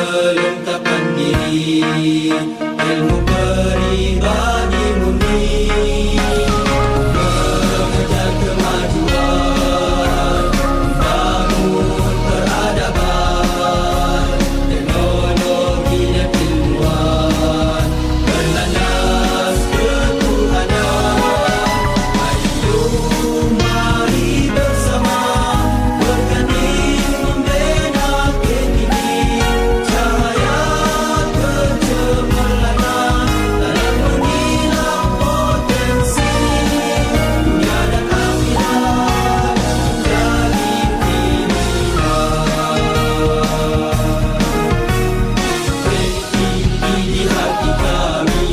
melengkapkan diri, ilmu peribadi murni, mengejar kemajuan, bangun peradaban, teknologi dan ilmuwan, berlandas ketuhanan. Ayo mari bersama berganding membina KTV, cahaya kecemerlangan dalam mengilang potensi dunia dan akhirat menjadi pilihan. KTV di hati kami,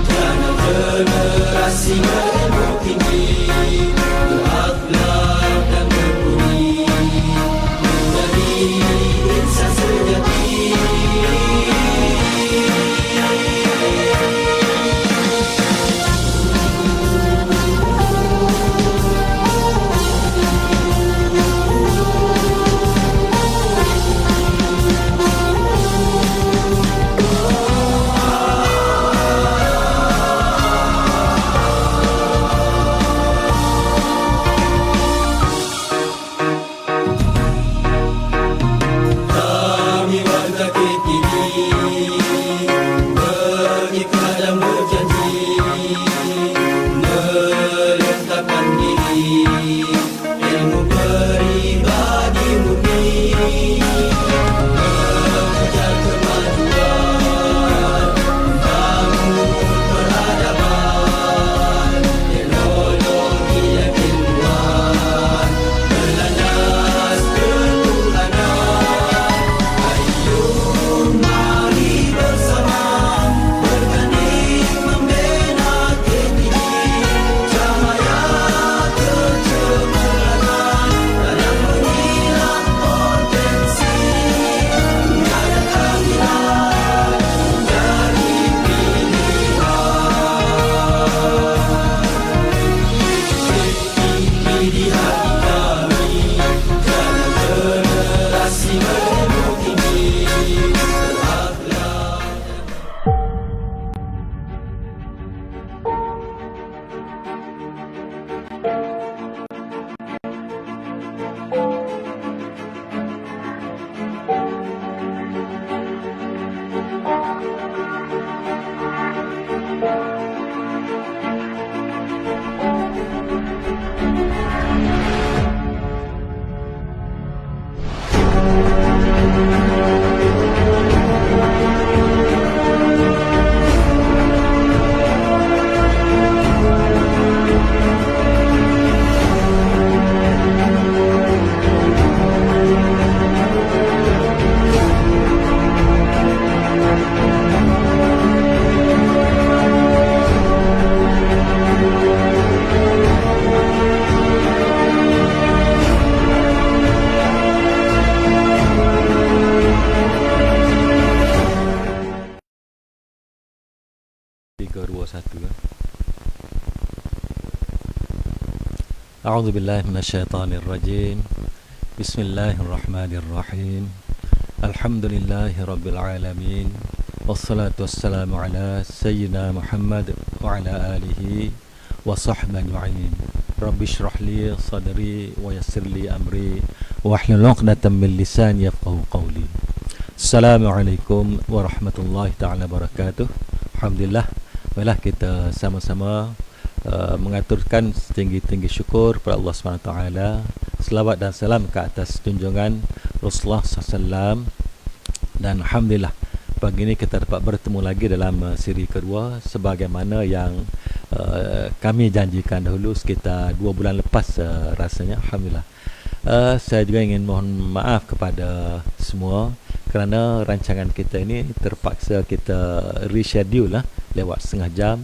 jana generasi berilmu tinggi, berakhlak dan berbudi, menjadi insan sejati. Kami warga KTV berikrar dan berjanji, melengkapkan diri, ilmu peribadi murni, mengejar kemajuan, bangun peradaban, teknologi dan ilmuwan, berlandas ketuhanan. Ayo mari bersama berganding membina KTV, cahaya kecemerlangan dalam mengilang potensi dunia dan akhirat menjadi pilihan. KTV di hati kami, jana generasi berilmu tinggi, berakhlak. Tiga, dua, satu. A'udzu billahi minasyaitonir rajim. Bismillahirrahmanirrahim. Alhamdulillahi rabbil alamin. Wassalatu wassalamu ala sayyidina Muhammad wa ala alihi wa sahbihi ajma'in. Rabbi shrah li sadri wa yassir li amri wahlul 'uqdatam min lisani yafqahu qawli. Assalamualaikum warahmatullahi taala wabarakatuh. Alhamdulillah, baiklah kita sama-sama mengaturkan setinggi-tinggi syukur kepada Allah SWT. Selawat dan salam ke atas junjungan Rasulullah SAW. Dan Alhamdulillah, pagi ini kita dapat bertemu lagi dalam siri kedua, sebagaimana yang kami janjikan dahulu sekitar 2 bulan lepas rasanya. Alhamdulillah. Saya juga ingin mohon maaf kepada semua kerana rancangan kita ini terpaksa kita reschedule lah lewat setengah jam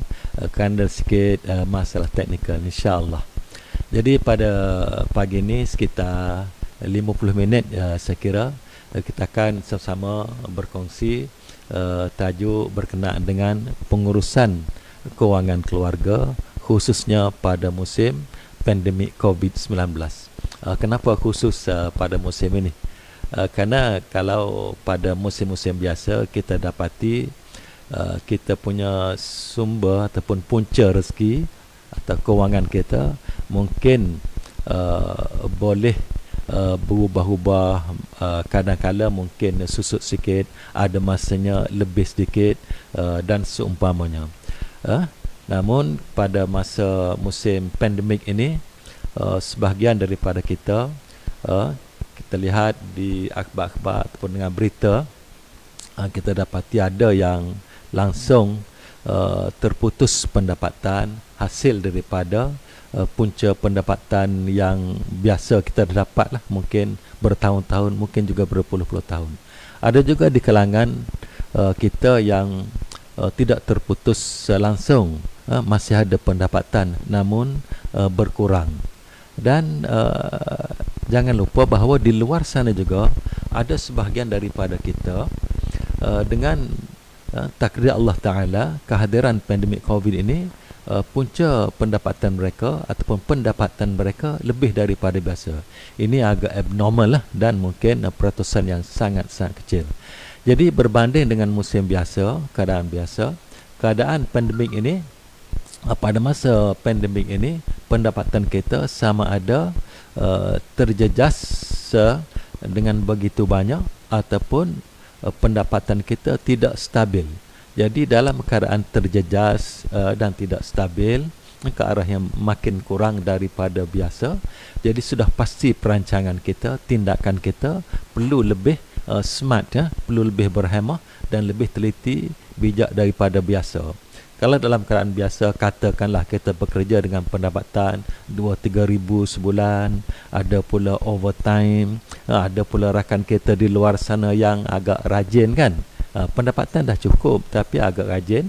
kerana sikit masalah teknikal, insya-Allah. Jadi pada pagi ini sekitar 50 minit saya kira kita akan sama-sama berkongsi tajuk berkenaan dengan pengurusan kewangan keluarga, khususnya pada musim pandemik COVID-19. Kenapa khusus pada musim ini? Kerana kalau pada musim-musim biasa kita dapati kita punya sumber ataupun punca rezeki atau kewangan kita mungkin boleh berubah-ubah, kadang-kala mungkin susut sikit, ada masanya lebih sedikit, dan seumpamanya. Namun pada masa musim pandemik ini, sebahagian daripada kita lihat di akhbar-akhbar ataupun dengan berita, kita dapati ada yang langsung terputus pendapatan hasil daripada punca pendapatan yang biasa kita dapat lah, mungkin bertahun-tahun, mungkin juga berpuluh-puluh tahun. Ada juga di kalangan kita yang tidak terputus langsung, masih ada pendapatan namun berkurang. Dan jangan lupa bahawa di luar sana juga ada sebahagian daripada kita dengan takdir Allah Ta'ala, kehadiran pandemik COVID ini, punca pendapatan mereka ataupun pendapatan mereka lebih daripada biasa. Ini agak abnormal lah, dan mungkin peratusan yang sangat-sangat kecil. Jadi berbanding dengan musim biasa, keadaan pandemik ini, pada masa pandemik ini pendapatan kita sama ada terjejas dengan begitu banyak ataupun pendapatan kita tidak stabil. Jadi dalam keadaan terjejas dan tidak stabil, ke arah yang makin kurang daripada biasa, jadi sudah pasti perancangan kita, tindakan kita perlu lebih smart, perlu lebih berhemah dan lebih teliti, bijak daripada biasa. Kalau dalam keadaan biasa, katakanlah kita bekerja dengan pendapatan 2-3 ribu sebulan, ada pula overtime, ada pula rakan kita di luar sana yang agak rajin kan, pendapatan dah cukup tapi agak rajin,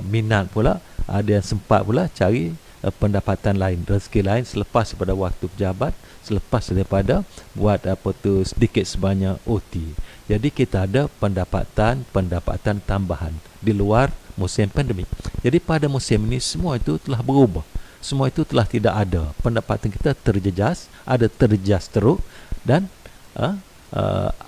minat pula, ada yang sempat pula cari pendapatan lain, rezeki lain selepas daripada waktu pejabat, selepas daripada buat sedikit sebanyak OT. Jadi kita ada pendapatan tambahan di luar musim pandemik. Jadi pada musim ini semua itu telah berubah, semua itu telah tidak ada. Pendapatan kita terjejas, ada terjejas teruk, dan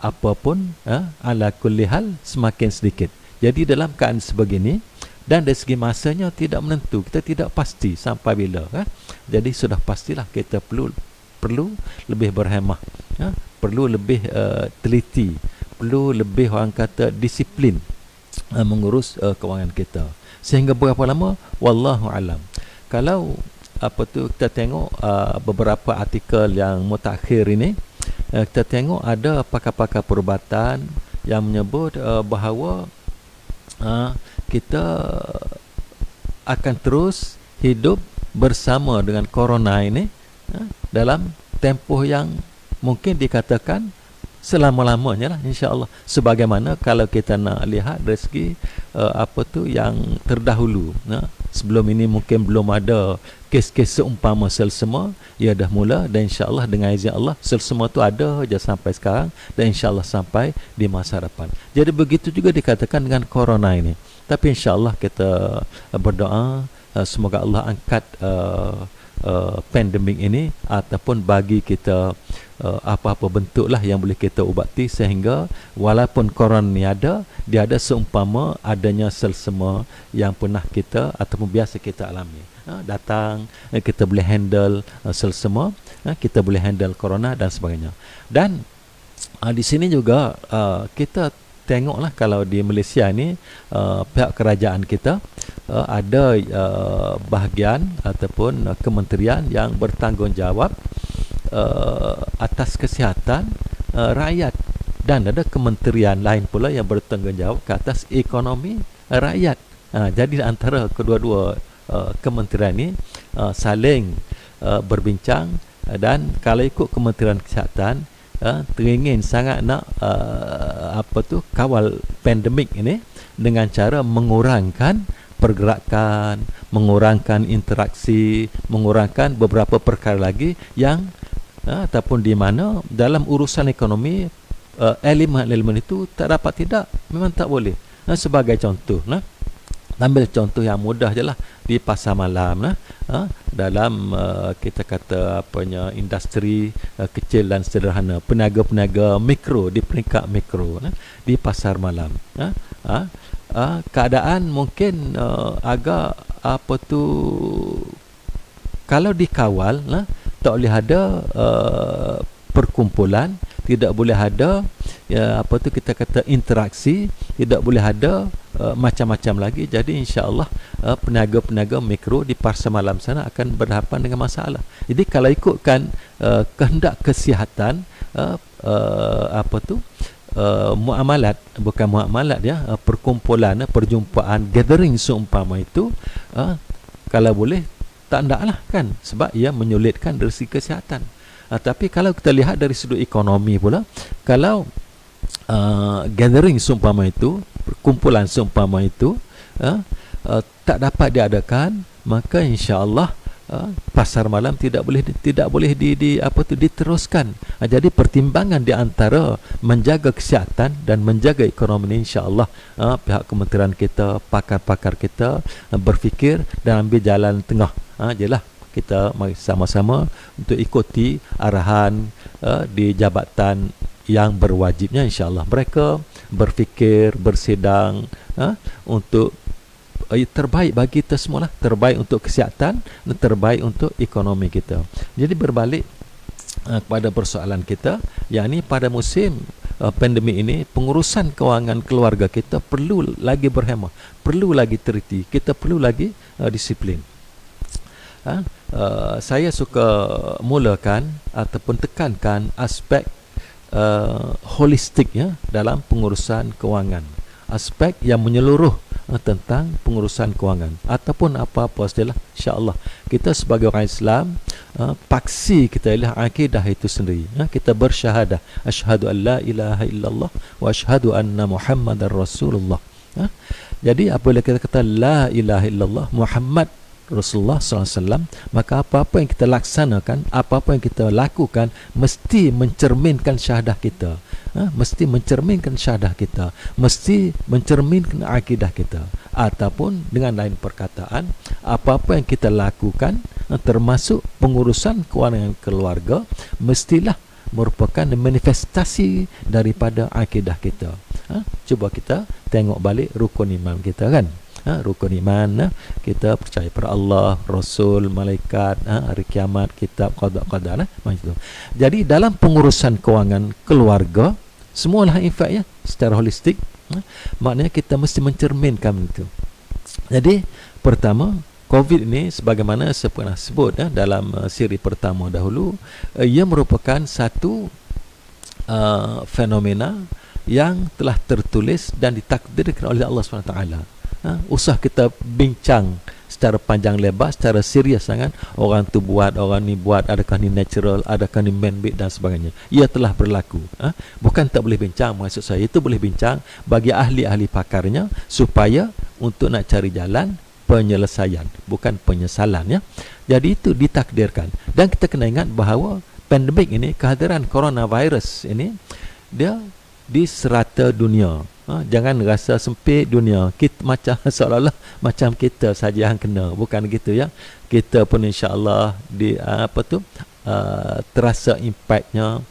apapun ala kulli hal semakin sedikit. Jadi dalam keadaan sebegini, dan dari segi masanya tidak menentu, kita tidak pasti sampai bila, jadi sudah pastilah kita perlu lebih berhemah, perlu lebih teliti, perlu lebih, orang kata, disiplin mengurus kewangan kita. Sehingga berapa lama, wallahu alam. Kalau kita tengok beberapa artikel yang mutakhir ini, kita tengok ada pakar-pakar perubatan yang menyebut bahawa kita akan terus hidup bersama dengan corona ini dalam tempoh yang mungkin dikatakan selama-lamanya lah, insya-Allah. Sebagaimana kalau kita nak lihat dari segi yang terdahulu, sebelum ini mungkin belum ada kes-kes seumpama selsema, ia dah mula, dan insya-Allah dengan izin Allah selsema tu ada je sampai sekarang, dan insya-Allah sampai di masa depan. Jadi begitu juga dikatakan dengan corona ini. Tapi insya-Allah kita berdoa semoga Allah angkat pandemik ini, ataupun bagi kita apa-apa bentuklah yang boleh kita ubati, sehingga walaupun korona ni ada, dia ada seumpama adanya selsema yang pernah kita ataupun biasa kita alami. Datang, kita boleh handle selsema, kita boleh handle korona dan sebagainya. Dan di sini juga kita tengoklah, kalau di Malaysia ni pihak kerajaan kita ada bahagian ataupun kementerian yang bertanggungjawab atas kesihatan rakyat, dan ada kementerian lain pula yang bertanggungjawab ke atas ekonomi rakyat. Jadi antara kedua-dua kementerian ini saling berbincang, dan kalau ikut Kementerian Kesihatan teringin sangat nak kawal pandemik ini dengan cara mengurangkan pergerakan, mengurangkan interaksi, mengurangkan beberapa perkara lagi yang ataupun di mana dalam urusan ekonomi elemen-elemen itu tak dapat tidak, memang tak boleh. Sebagai contoh, Ambil contoh yang mudah je lah, di pasar malam lah, dalam kita kata apanya industri kecil dan sederhana, peniaga-peniaga mikro, di peringkat mikro di pasar malam, keadaan mungkin agak apa tu, kalau dikawal tak boleh ada perkumpulan, tidak boleh ada apa tu kita kata interaksi, tidak boleh ada macam-macam lagi. Jadi insya-Allah peniaga-peniaga mikro di pasar malam sana akan berhadapan dengan masalah. Jadi kalau ikutkan kehendak kesihatan apa tu muamalat, bukan muamalat ya, perkumpulan, perjumpaan, gathering seumpama itu, kalau boleh tak ndaklah kan, sebab ia menyulitkan dari segi kesihatan. Tapi kalau kita lihat dari sudut ekonomi pula, kalau gathering seumpama itu, perkumpulan seumpama itu tak dapat diadakan, maka insya-Allah pasar malam tidak boleh diteruskan. Jadi pertimbangan di antara menjaga kesihatan dan menjaga ekonomi ini, insya-Allah pihak kementerian kita, pakar-pakar kita berfikir dan ambil jalan tengah. Jelah kita mari sama-sama untuk ikuti arahan di jabatan yang berwajibnya. InsyaAllah mereka berfikir, bersedang untuk terbaik bagi kita semua lah, terbaik untuk kesihatan dan terbaik untuk ekonomi kita. Jadi berbalik kepada persoalan kita, yakni pada musim pandemik ini, pengurusan kewangan keluarga kita perlu lagi berhemah, perlu lagi teliti, kita perlu lagi disiplin. Saya suka mulakan ataupun tekankan aspek holistik ya dalam pengurusan kewangan, aspek yang menyeluruh tentang pengurusan kewangan ataupun apa-apa sajalah. InsyaAllah kita sebagai orang Islam, paksi kita ialah akidah itu sendiri. Kita bersyahadah asyhadu an la ilaha illallah wa asyhadu anna muhammadar rasulullah. Jadi apabila kita kata la ilaha illallah Muhammad Rasulullah SAW, maka apa-apa yang kita laksanakan, apa-apa yang kita lakukan mesti mencerminkan syahadah kita, mesti mencerminkan syahadah kita, mesti mencerminkan akidah kita. Ataupun dengan lain perkataan, apa-apa yang kita lakukan termasuk pengurusan kewangan keluarga mestilah merupakan manifestasi daripada akidah kita. Cuba kita tengok balik rukun iman kita kan. Rukun iman, kita percaya pada Allah, Rasul, malaikat, hari kiamat, kitab, qada-qadar macam itu. Jadi dalam pengurusan kewangan keluarga, semualah infak ya secara holistik, maknanya kita mesti mencerminkan itu. Jadi pertama, COVID ini sebagaimana saya pernah sebut dalam siri pertama dahulu, ia merupakan satu fenomena yang telah tertulis dan ditakdirkan oleh Allah SWT. Usah kita bincang secara panjang lebar, secara serius sangat, orang tu buat, orang ni buat, adakah ni natural, adakah ni man-made dan sebagainya. Ia telah berlaku. Bukan tak boleh bincang, maksud saya itu boleh bincang bagi ahli-ahli pakarnya, supaya untuk nak cari jalan penyelesaian, bukan penyesalan ya. Jadi itu ditakdirkan. Dan kita kena ingat bahawa pandemik ini, kehadiran coronavirus ini, dia di serata dunia. Jangan rasa sempit dunia kita, macam seolah-olah macam kita saja yang kena, bukan gitu ya. Kita pun insya-Allah di terasa impaknya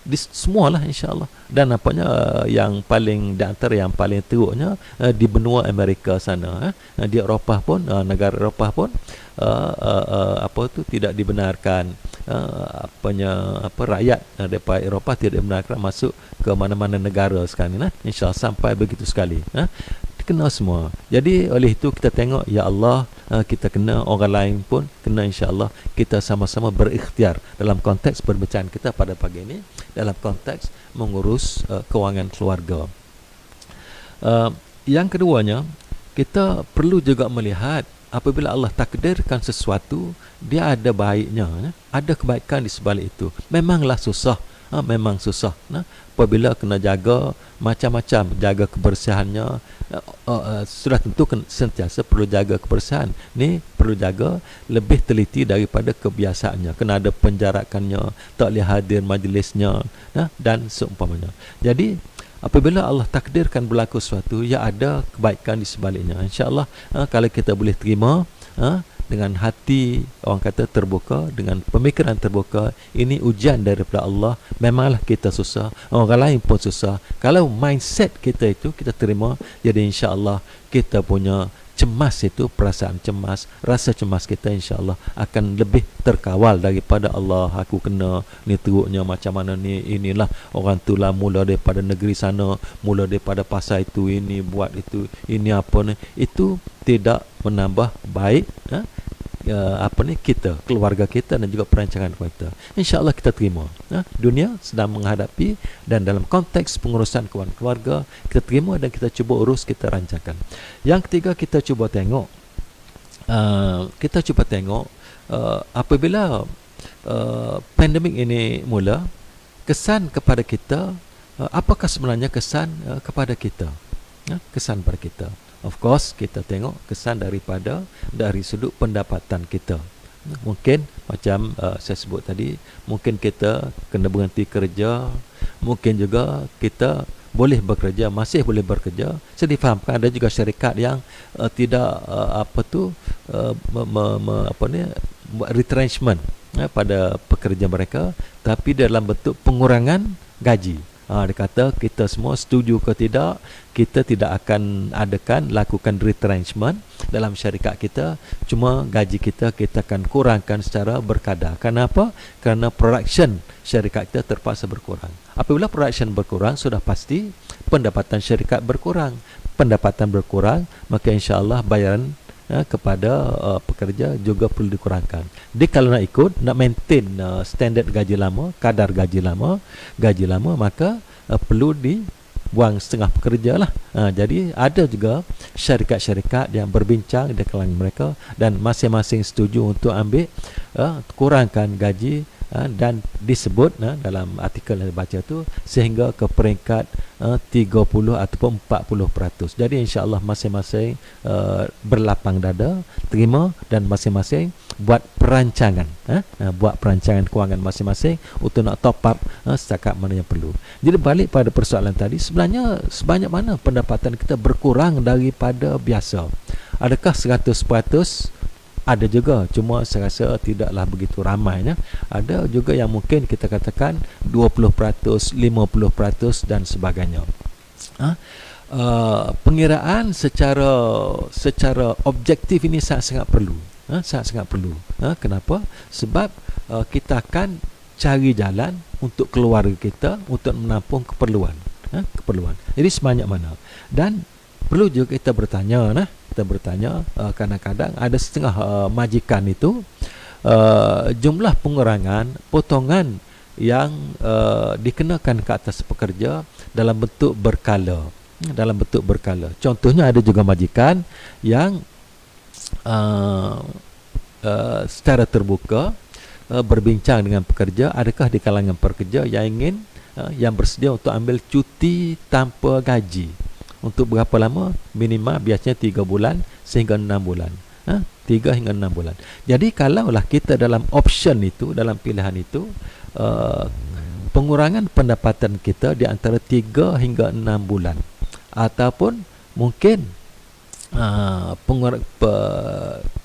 di semualah insya-Allah. Dan nampaknya yang paling di antara yang paling teruknya di benua Amerika sana, di Eropah pun, negara Eropah pun tidak dibenarkan rakyat daripada Eropah tidak dibenarkan masuk ke mana-mana negara sekarang ni. InsyaAllah sampai begitu sekali. Kena semua. Jadi oleh itu kita tengok, ya Allah, kita kena, orang lain pun kena, insya-Allah kita sama-sama berikhtiar dalam konteks perbincangan kita pada pagi ini, dalam konteks mengurus kewangan keluarga. Yang keduanya, kita perlu juga melihat apabila Allah takdirkan sesuatu, dia ada baiknya, ada kebaikan di sebalik itu. Memanglah susah, memang susah. Apabila kena jaga macam-macam, jaga kebersihannya, sudah tentu sentiasa perlu jaga kebersihan. Ni perlu jaga lebih teliti daripada kebiasaannya. Kena ada penjarakannya, tak boleh hadir majlisnya, dan seumpamanya. Jadi apabila Allah takdirkan berlaku sesuatu, ya ada kebaikan di sebaliknya. InsyaAllah kalau kita boleh terima dengan hati orang kata terbuka, dengan pemikiran terbuka, ini ujian daripada Allah, memanglah kita susah, orang lain pun susah. Kalau mindset kita itu kita terima, jadi insya-Allah kita punya cemas itu, perasaan cemas, rasa cemas kita insya-Allah akan lebih terkawal daripada Allah. Aku kena ni teruknya macam mana ni, inilah orang tu lah mula daripada negeri sana, mula daripada pasal itu, ini buat itu, ini apa ni, itu tidak menambah baik kita, keluarga kita dan juga perancangan kita. InsyaAllah kita terima. Dunia sedang menghadapi, dan dalam konteks pengurusan keluarga kita terima dan kita cuba urus, kita rancangkan. Yang ketiga, kita cuba tengok apabila pandemik ini mula, kesan kepada kita, apakah sebenarnya kesan kepada kita, kesan pada kita. Of course kita tengok kesan dari sudut pendapatan kita. Mungkin macam saya sebut tadi, mungkin kita kena berhenti kerja, mungkin juga kita boleh bekerja, masih boleh bekerja. Saya difahamkan ada juga syarikat yang tidak retrenchment pada pekerja mereka, tapi dalam bentuk pengurangan gaji. Dia kata kita semua setuju ke tidak, kita tidak akan lakukan retrenchment dalam syarikat kita, cuma gaji kita akan kurangkan secara berkadar. Kenapa? Kerana production syarikat kita terpaksa berkurang. Apabila production berkurang, sudah pasti pendapatan syarikat berkurang. Pendapatan berkurang, maka insya-Allah bayaran kepada pekerja juga perlu dikurangkan. Dia kalau nak ikut, nak maintain standard gaji lama, kadar gaji lama, maka perlu dibuang setengah pekerja lah. Jadi ada juga syarikat-syarikat yang berbincang di kalangan mereka, dan masing-masing setuju untuk ambil kurangkan gaji, dan disebut dalam artikel yang dibaca tu sehingga ke peringkat 30 ataupun 40%. Jadi insya-Allah masing-masing berlapang dada terima, dan masing-masing buat perancangan, buat perancangan kewangan masing-masing untuk nak top up setakat mana yang perlu. Jadi balik pada persoalan tadi, sebenarnya sebanyak mana pendapatan kita berkurang daripada biasa? Adakah 100%? Ada juga, cuma saya rasa tidaklah begitu ramainya. Ada juga yang mungkin kita katakan 20%, 50% dan sebagainya. Pengiraan secara objektif ini sangat-sangat perlu. Sangat-sangat perlu. Kenapa? Sebab kita akan cari jalan untuk keluarga kita, untuk menampung keperluan. Jadi sebanyak mana? Dan perlu juga kita bertanya, kadang-kadang ada setengah majikan itu jumlah pengurangan potongan yang dikenakan ke atas pekerja dalam bentuk berkala. Contohnya ada juga majikan yang secara terbuka berbincang dengan pekerja, adakah di kalangan pekerja yang bersedia untuk ambil cuti tanpa gaji. Untuk berapa lama? Minimal biasanya 3 bulan sehingga 6 bulan. 3 hingga 6 bulan. Jadi kalaulah kita dalam option itu, dalam pilihan itu, pengurangan pendapatan kita di antara 3 hingga 6 bulan, ataupun mungkin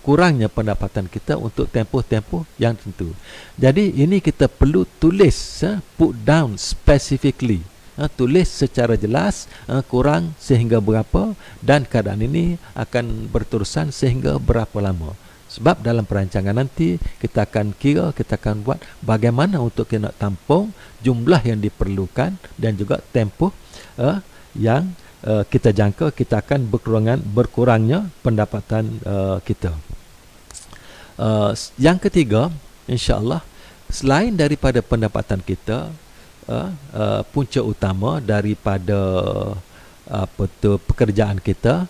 kurangnya pendapatan kita untuk tempoh-tempoh yang tentu. Jadi ini kita perlu tulis, put down specifically, tulis secara jelas, kurang sehingga berapa, dan keadaan ini akan berterusan sehingga berapa lama. Sebab dalam perancangan nanti kita akan buat bagaimana untuk kita nak tampung jumlah yang diperlukan dan juga tempoh yang kita jangka kita akan berkurangnya pendapatan kita. Yang ketiga, insya-Allah, selain daripada pendapatan kita, punca utama daripada pekerjaan kita,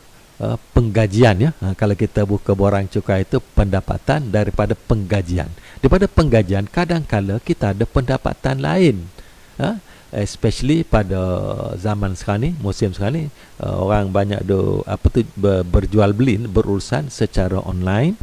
penggajian, ya. Kalau kita buka borang cukai itu pendapatan daripada penggajian. Daripada penggajian, kadang-kala kita ada pendapatan lain, especially pada zaman sekarang ni, musim sekarang ni, orang banyak berjual beli, berurusan secara online.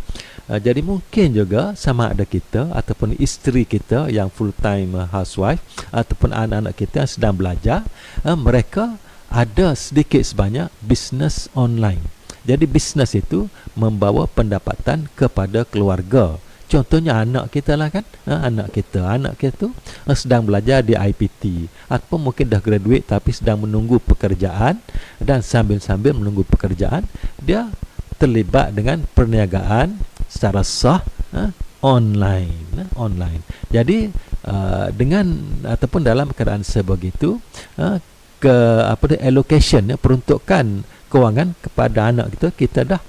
Jadi mungkin juga sama ada kita ataupun isteri kita yang full time housewife ataupun anak-anak kita yang sedang belajar, mereka ada sedikit sebanyak bisnes online. Jadi bisnes itu membawa pendapatan kepada keluarga. Contohnya anak kita lah kan, anak kita tu sedang belajar di IPT ataupun mungkin dah graduate tapi sedang menunggu pekerjaan, dan sambil-sambil menunggu pekerjaan dia terlibat dengan perniagaan secara sah online. Jadi dengan ataupun dalam keadaan sebegitu, allocation, peruntukan kewangan kepada anak kita dah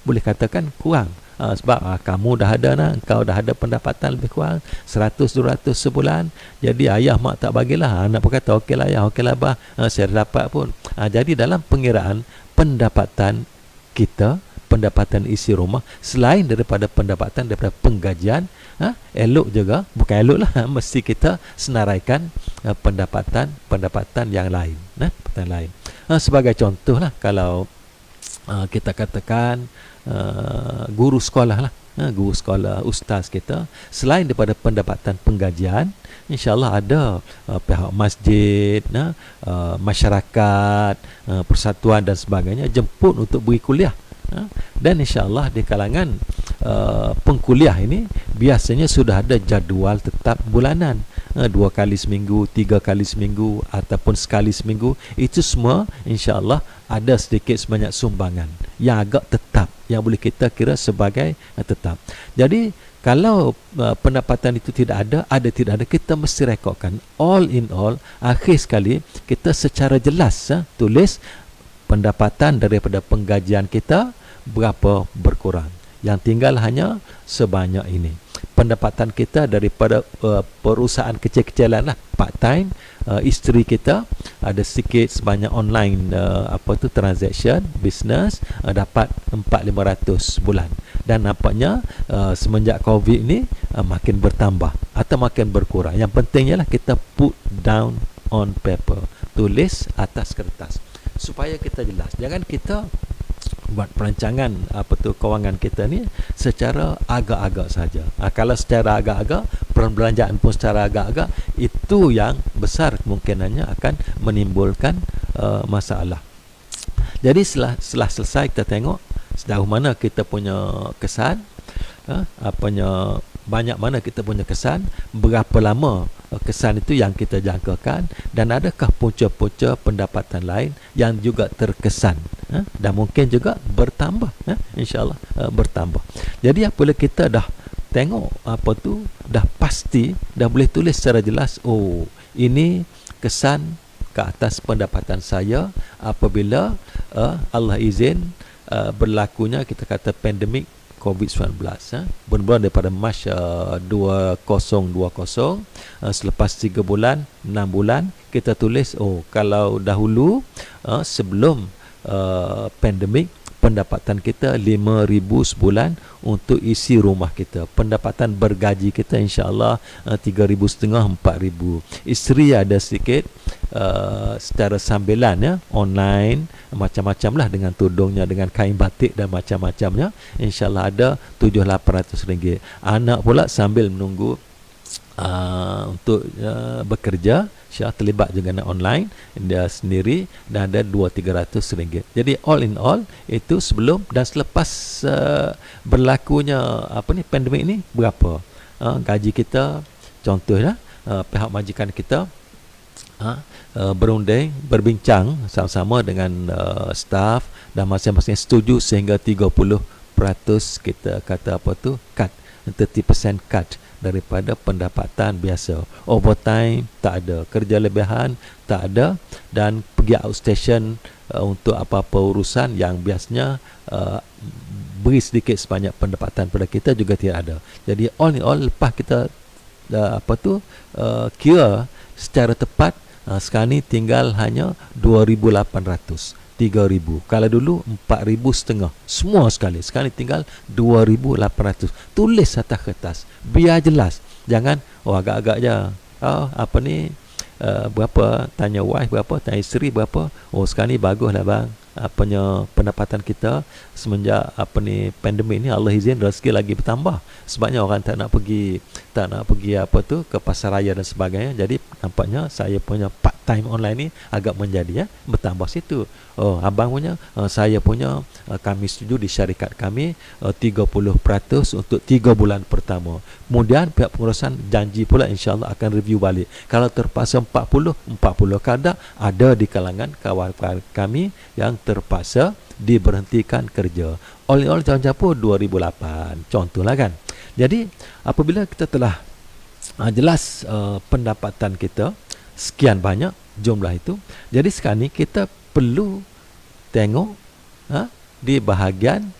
boleh katakan kurang. Sebab kamu dah ada engkau dah ada pendapatan lebih kurang 100-200 sebulan. Jadi ayah mak tak bagilah. Anak pun kata okeylah ayah, okeylah abah, saya dah dapat pun. Jadi dalam pengiraan pendapatan kita, pendapatan isi rumah, selain daripada pendapatan daripada penggajian, elok juga, bukan elok lah, mesti kita senaraikan pendapatan yang lain. Sebagai contoh lah, kalau kita katakan guru sekolah lah, guru sekolah, ustaz kita, selain daripada pendapatan penggajian, InsyaAllah ada pihak masjid, masyarakat, persatuan dan sebagainya jemput untuk beri kuliah. Dan insyaAllah di kalangan pengkuliah ini biasanya sudah ada jadual tetap bulanan, 2 kali seminggu, 3 kali seminggu ataupun sekali seminggu. Itu semua insyaAllah ada sedikit sebanyak sumbangan yang agak tetap, yang boleh kita kira sebagai tetap. Jadi kalau pendapatan itu tidak ada, tidak ada, kita mesti rekodkan. All in all, akhir sekali kita secara jelas tulis pendapatan daripada penggajian kita berapa berkurang. Yang tinggal hanya sebanyak ini. Pendapatan kita daripada perusahaan kecil-kecilan lah, part time, isteri kita ada sikit sebanyak online transaction, business, dapat 400-500 bulan. Dan nampaknya semenjak COVID ni makin bertambah atau makin berkurang. Yang pentingnya lah kita put down on paper, tulis atas kertas supaya kita jelas. Jangan kita buat perancangan kewangan kita ni secara agak-agak saja. Kalau secara agak-agak, perbelanjaan pun secara agak-agak, itu yang besar kemungkinannya akan menimbulkan masalah. Jadi setelah selesai kita tengok sejauh mana kita punya kesan, banyak mana kita punya kesan, berapa lama kesan itu yang kita jangkakan, dan adakah punca-punca pendapatan lain yang juga terkesan, dan mungkin juga bertambah, insyaAllah bertambah. Jadi apabila kita dah tengok dah pasti, dah boleh tulis secara jelas, oh ini kesan ke atas pendapatan saya apabila Allah izin berlakunya kita kata pandemik COVID-19, bermula daripada Mac 2020, selepas 3 bulan, 6 bulan kita tulis, kalau dahulu sebelum pandemik pendapatan kita 5,000 sebulan untuk isi rumah kita. Pendapatan bergaji kita insya-Allah 3,500, 4,000. Isteri ada sedikit secara sambilan online, macam-macam lah, dengan tudungnya, dengan kain batik dan macam-macamnya. InsyaAllah ada 700-800 ringgit. Anak pula sambil menunggu untuk bekerja, terlibat dengan online dia sendiri, dan ada 200-300 ringgit. Jadi all in all itu sebelum dan selepas berlakunya pandemik ni berapa gaji kita. Contohnya pihak majikan kita berunding, berbincang sama-sama dengan staff, dan masing-masing setuju sehingga 30% kita kata cut, 30% cut daripada pendapatan biasa. Overtime tak ada, kerja lebihan tak ada, dan pergi outstation untuk apa-apa urusan yang biasanya beri sedikit sebanyak pendapatan pada kita juga tidak ada. Jadi all in all, lepas kita kira secara tepat, sekarang ni tinggal hanya 2,800, 3,000. Kalau dulu 4,500 semua sekali. Sekarang ni tinggal 2,800. Tulis atas kertas, biar jelas. Jangan agak-agak je. Berapa, tanya wife berapa, tanya isteri berapa. Sekarang ni bagus lah bang, apanya pendapatan kita semenjak pandemik ni, Allah izin rezeki lagi bertambah. Sebabnya orang tak nak pergi ke pasar raya dan sebagainya. Jadi nampaknya saya punya part time online ni agak menjadi bertambah situ. Abang punya, saya punya, kami setuju di syarikat kami 30% untuk 3 bulan pertama. Kemudian pihak pengurusan janji pula insya-Allah akan review balik. Kalau terpaksa 40 kadang ada di kalangan kawan-kawan kami yang terpaksa diberhentikan kerja. All in all jauh-jauh 2008 contohlah kan. Jadi apabila kita telah jelas pendapatan kita sekian banyak jumlah itu, jadi sekarang ni kita perlu tengok di bahagian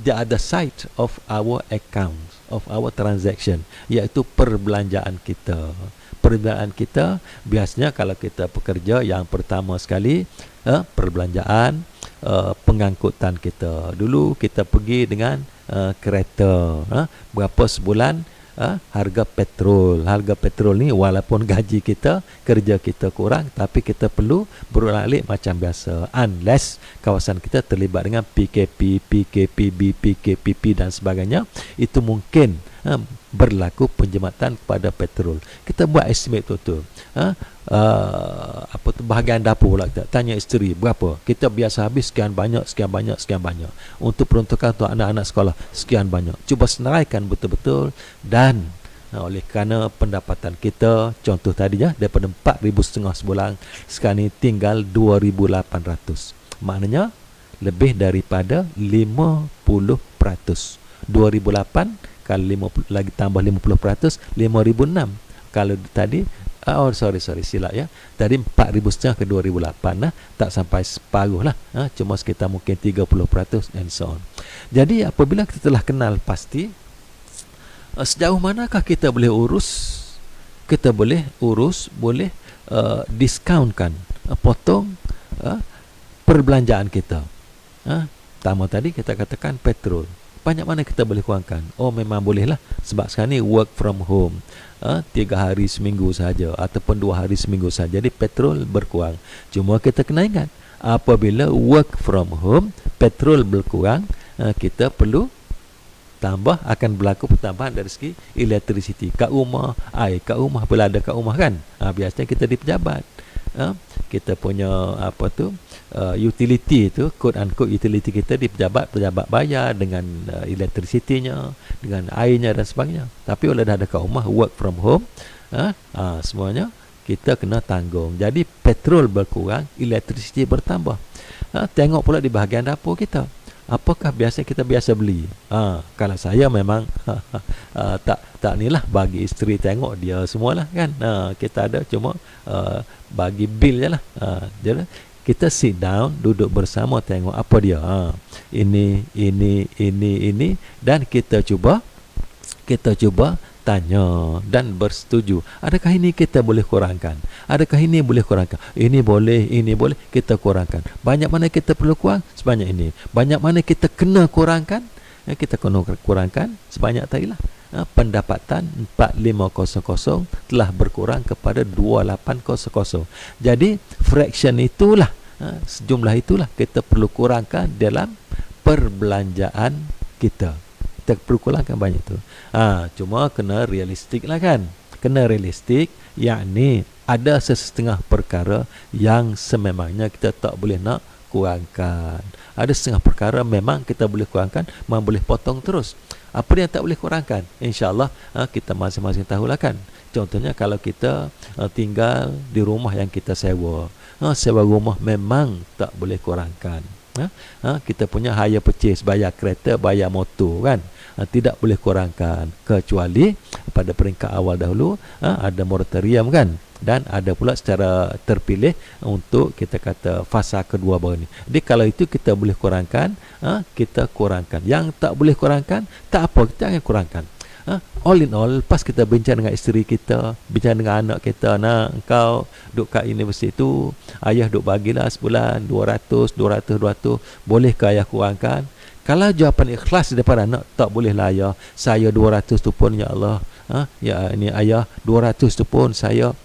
the other side of our account, of our transaction, iaitu perbelanjaan kita. Perbelanjaan kita biasanya kalau kita pekerja, yang pertama sekali perbelanjaan pengangkutan kita. Dulu kita pergi dengan kereta, berapa sebulan harga petrol. Harga petrol ni walaupun gaji kita, kerja kita kurang, tapi kita perlu berulang-alik macam biasa, unless kawasan kita terlibat dengan PKP, PKPB, PKPP dan sebagainya, itu mungkin berlaku penjimatan kepada petrol. Kita buat estimate tu bahagian dapur pula, kita tanya isteri berapa kita biasa habis, sekian banyak untuk peruntukan untuk anak-anak sekolah, sekian banyak. Cuba senaraikan betul-betul. Dan oleh kerana pendapatan kita contoh tadi daripada 4,500 sebulan, sekarang ni tinggal 2,800, maknanya lebih daripada 50%. 2,800 kalau 50 lagi tambah 50%, 5,006. Kalau tadi silap tadi 4,500 ke 2,800 tak sampai separuh lah, cuma sekitar mungkin 30% and so on. Jadi apabila kita telah kenal pasti sejauh manakah kita boleh diskaunkan, potong perbelanjaan kita. Pertama tadi kita katakan petrol, banyak mana kita boleh kurangkan? Memang boleh lah, sebab sekarang ni work from home, 3 hari seminggu saja ataupun 2 hari seminggu saja, jadi petrol berkurang. Cuma kita kena ingat, apabila work from home petrol berkurang, kita perlu akan berlaku pertambahan dari segi electricity kat rumah, air kat rumah, bila ada kat rumah kan. Biasanya kita di pejabat, kita punya utility tu, quote unquote utility kita di pejabat bayar dengan electricity-nya, dengan airnya dan sebagainya. Tapi kalau dah ada kat rumah, work from home, semuanya kita kena tanggung. Jadi petrol berkurang, electricity bertambah. Tengok pula di bahagian dapur kita, apakah kita biasa beli. Kalau saya memang tak ni lah, bagi isteri tengok dia semualah kan. Kita ada cuma bagi bil je lah. Jadi kita sit down, duduk bersama, tengok apa dia. Ini dan kita cuba tanya dan bersetuju. Adakah ini kita boleh kurangkan? Adakah ini boleh kurangkan? Ini boleh, kita kurangkan. Banyak mana kita perlu kurang? Sebanyak ini. Banyak mana kita kena kurangkan? Kita kena kurangkan sebanyak tadilah. Pendapatan 4,500 telah berkurang kepada 2,800. Jadi fraction itulah, sejumlah itulah kita perlu kurangkan dalam perbelanjaan kita. Kita perlu kurangkan banyak tu. Cuma kena realistik lah kan. Kena realistik, yakni ada sesetengah perkara yang sememangnya kita tak boleh nak kurangkan. Ada setengah perkara memang kita boleh kurangkan, memang boleh potong terus. Apa yang tak boleh kurangkan, InsyaAllah kita masing-masing tahulah kan. Contohnya kalau kita tinggal di rumah yang kita sewa, sewa rumah memang tak boleh kurangkan. Kita punya hire purchase, bayar kereta, bayar motor kan, tidak boleh kurangkan, kecuali pada peringkat awal dahulu ada moratorium kan, dan ada pula secara terpilih untuk kita kata fasa kedua baru ni. Jadi kalau itu kita boleh kurangkan, kita kurangkan. Yang tak boleh kurangkan, tak apa, kita jangan kurangkan. All in all, lepas kita bincang dengan isteri kita, bincang dengan anak kita, nak engkau duduk kat universiti tu, ayah duduk bagilah sebulan 200, boleh ke ayah kurangkan? Kalau jawapan ikhlas daripada anak, tak boleh lah ayah, saya 200 tu pun ya Allah, ya ini ayah 200 tu pun saya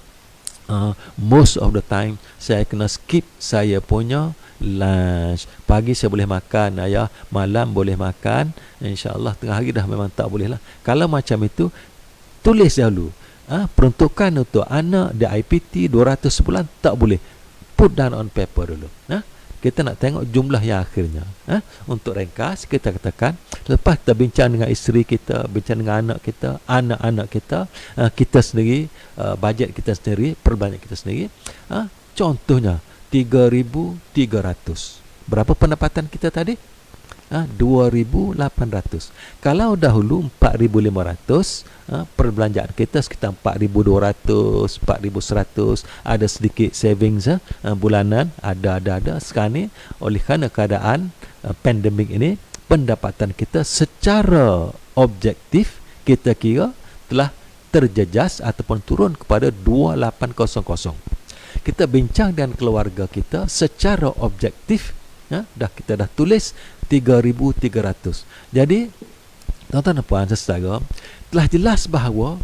most of the time saya kena skip saya punya lunch. Pagi saya boleh makan ayah, malam boleh makan, insya-Allah tengah hari dah memang tak boleh lah. Kalau macam itu, tulis dahulu. Peruntukan untuk anak di IPT 200 sebulan tak boleh. Put down on paper dulu. Kita nak tengok jumlah yang akhirnya. Untuk ringkas, kita katakan, lepas kita bincang dengan isteri kita, bincang dengan anak kita, anak-anak kita, kita sendiri, bajet kita sendiri, perbanyak kita sendiri. Contohnya, 3,300. Berapa pendapatan kita tadi? 2,800. Kalau dahulu 4,500, perbelanjaan kita sekitar 4,200, 4,100, ada sedikit savings bulanan, ada. Sekarang ni oleh kerana keadaan pandemik ini, pendapatan kita secara objektif kita kira telah terjejas ataupun turun kepada 2,800. Kita bincang dengan keluarga kita secara objektif, kita dah tulis 3,300. Jadi tuan-tuan dan puan saudara, telah jelas bahawa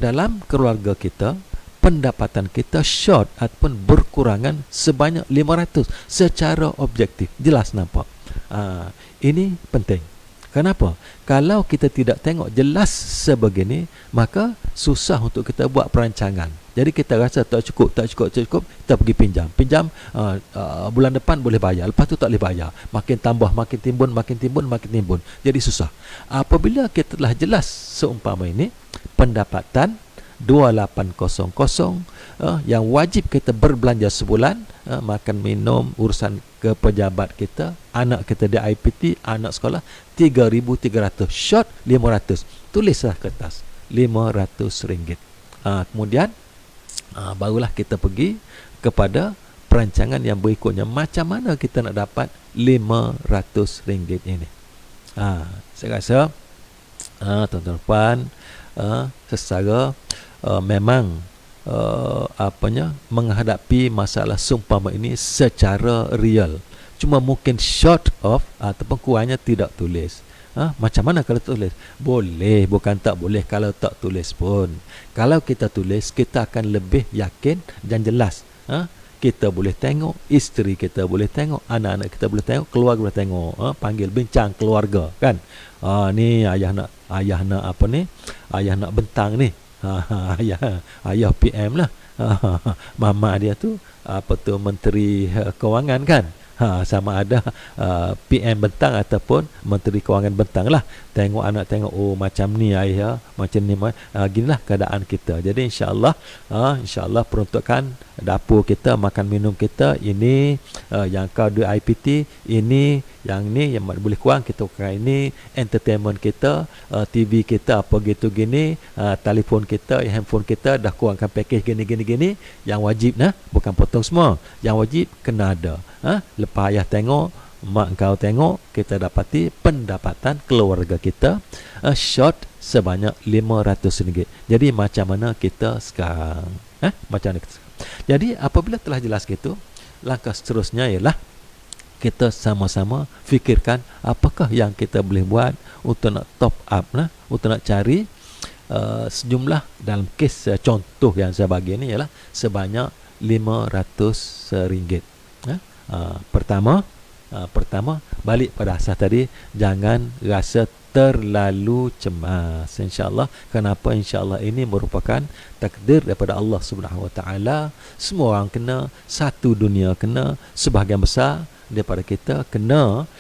dalam keluarga kita pendapatan kita short ataupun berkurangan sebanyak 500 secara objektif. Jelas nampak. Ini penting. Kenapa? Kalau kita tidak tengok jelas sebegini, maka susah untuk kita buat perancangan. Jadi kita rasa tak cukup, kita pergi pinjam. Bulan depan boleh bayar, lepas tu tak boleh bayar. Makin tambah, makin timbun. Jadi susah. Apabila kita telah jelas seumpama ini, pendapatan 2,800 yang wajib kita berbelanja sebulan, makan minum, urusan ke pejabat kita, anak kita di IPT, anak sekolah, 3,300, short 500. Tulislah kertas RM500. Kemudian barulah kita pergi kepada perancangan yang berikutnya. Macam mana kita nak dapat RM500 ini? Saya rasa tuan-tuan puan, secara memang menghadapi masalah seumpama ini secara real. Cuma mungkin short of ataupun kurangnya tidak tulis. Macam mana kalau tulis? Boleh, bukan tak boleh kalau tak tulis pun. Kalau kita tulis, kita akan lebih yakin dan jelas. Kita boleh tengok, isteri kita boleh tengok, anak-anak kita boleh tengok, keluarga boleh tengok. Panggil bincang keluarga kan. Ni ayah nak apa ni? Ayah nak bentang ni. Ayah PM lah. Mama dia tu Menteri Kewangan kan. Sama ada PM bentang ataupun Menteri Kewangan bentang lah. Tengok anak, tengok macam ni ayah, macam ni ginilah keadaan kita. Jadi insya-Allah peruntukan dapur kita, makan minum kita ini, yang kau di IPT ini, yang ni yang boleh kurang kita kurang ini, entertainment kita, TV kita apa gitu gini, telefon kita, handphone kita dah kurangkan package gini, yang wajib bukan potong semua, yang wajib kena ada. Lepas ayah tengok, mak kau tengok, kita dapati pendapatan keluarga kita short sebanyak RM500. Jadi macam mana kita sekarang? Jadi apabila telah jelas gitu, langkah seterusnya ialah kita sama-sama fikirkan apakah yang kita boleh buat untuk nak top up untuk nak cari sejumlah, dalam kes contoh yang saya bagi ni ialah sebanyak RM500. Pertama balik pada asas tadi, jangan rasa terlalu cemas. InsyaAllah. Kenapa? InsyaAllah ini merupakan takdir daripada Allah Subhanahu Wa Taala. Semua orang kena, satu dunia kena, sebahagian besar daripada kita kena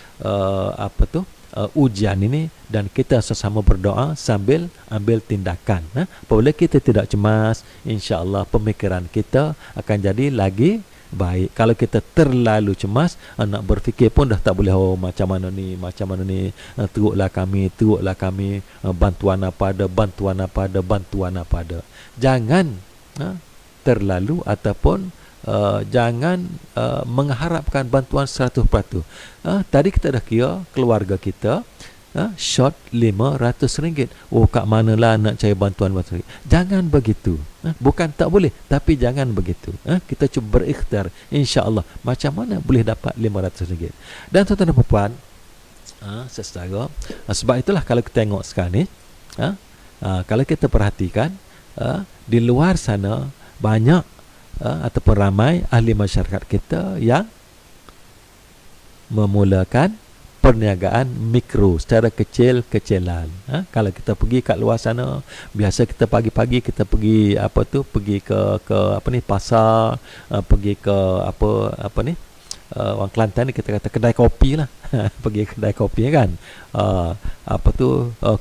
ujian ini, dan kita sesama berdoa sambil ambil tindakan. Apabila kita tidak cemas, insya-Allah pemikiran kita akan jadi lagi baik. Kalau kita terlalu cemas, nak berfikir pun dah tak boleh. Macam mana ni, teruklah kami, bantuan apa ada. Jangan terlalu ataupun jangan mengharapkan bantuan 100%. Tadi kita dah kira keluarga kita short RM500. Kat manalah nak cari bantuan RM500? Jangan begitu. Bukan tak boleh, tapi jangan begitu. Kita cuba berikhtiar, insya-Allah macam mana boleh dapat RM500. Dan tuan-tuan dan puan, sesetara, sebab itulah kalau kita tengok sekarang ni, kalau kita perhatikan, di luar sana banyak ataupun ramai ahli masyarakat kita yang memulakan perniagaan mikro secara kecil-kecilan. Kalau kita pergi kat luar sana, biasa kita pagi-pagi kita pergi pergi ke pasar, pergi ke orang Kelantan ni kita kata kedai kopi lah. Pergi kedai kopi kan.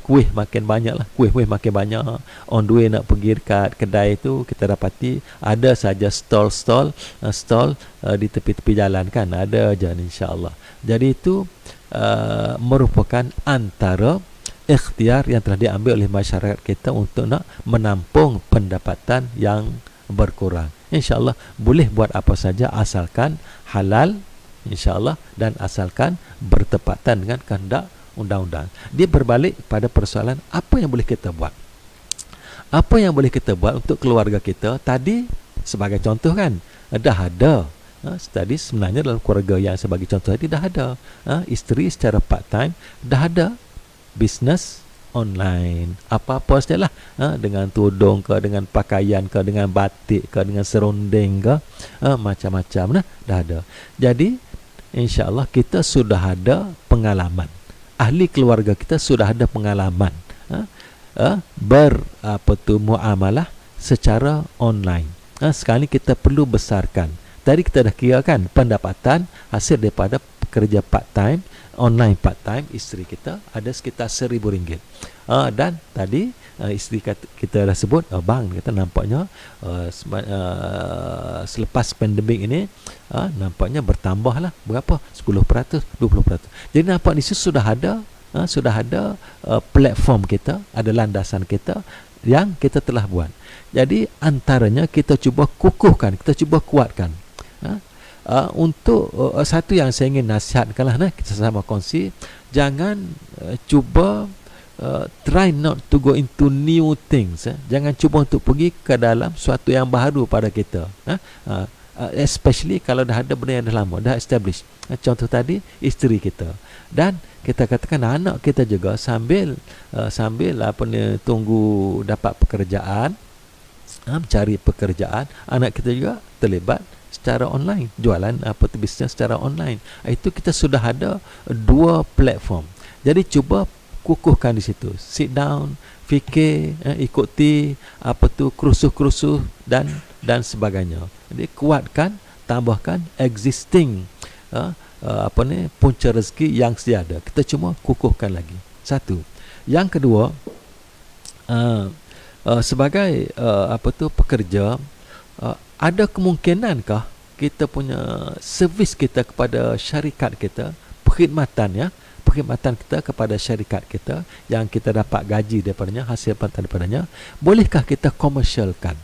Kuih makin banyak lah. Kuih makin banyak. On the way nak pergi dekat kedai tu, kita dapati ada saja stall di tepi-tepi jalan kan. Ada je insya-Allah. Jadi itu merupakan antara ikhtiar yang telah diambil oleh masyarakat kita untuk nak menampung pendapatan yang berkurang. InsyaAllah boleh buat apa saja asalkan halal, insyaAllah, dan asalkan bertepatan dengan kehendak undang-undang. Dia berbalik pada persoalan apa yang boleh kita buat. Apa yang boleh kita buat untuk keluarga kita. Tadi sebagai contoh kan, dah ada. Tadi sebenarnya dalam keluarga yang sebagai contoh tadi dah ada. Isteri secara part time dah ada bisnes online, apa-apa sajalah, dengan tudung ke, dengan pakaian ke, dengan batik ke, dengan serunding ke, macam-macam dah ada. Jadi insya-Allah kita sudah ada pengalaman, ahli keluarga kita sudah ada pengalaman muamalah secara online. Sekarang ni kita perlu besarkan. Tadi kita dah kira kan pendapatan hasil daripada kerja part time, online part time isteri kita ada sekitar RM1,000. Dan tadi isteri kita dah sebut, bang kata nampaknya selepas pandemik ini nampaknya bertambah lah berapa? 10%, 20%. Jadi nampak di situ sudah ada platform kita, ada landasan kita yang kita telah buat. Jadi antaranya kita cuba kukuhkan, kita cuba kuatkan. Untuk satu yang saya ingin nasihatkanlah, kita sama kongsi, jangan cuba try not to go into new things. Jangan cuba untuk pergi ke dalam suatu yang baru pada kita, especially kalau dah ada benda yang dah lama, dah established. Contoh tadi isteri kita, dan kita katakan anak kita juga sambil tunggu dapat pekerjaan, mencari pekerjaan, anak kita juga terlibat secara online, jualan bisnes secara online. Itu kita sudah ada 2 platform. Jadi cuba kukuhkan di situ. Sit down, fikir, ikuti kursus-kursus dan sebagainya. Jadi kuatkan, tambahkan existing punca rezeki yang sedia. Kita cuma kukuhkan lagi. Satu. Yang kedua, sebagai pekerja, ada kemungkinankah kita punya servis kita kepada syarikat kita, perkhidmatan kita kepada syarikat kita yang kita dapat gaji daripadanya, hasil daripadanya, bolehkah kita komersialkan?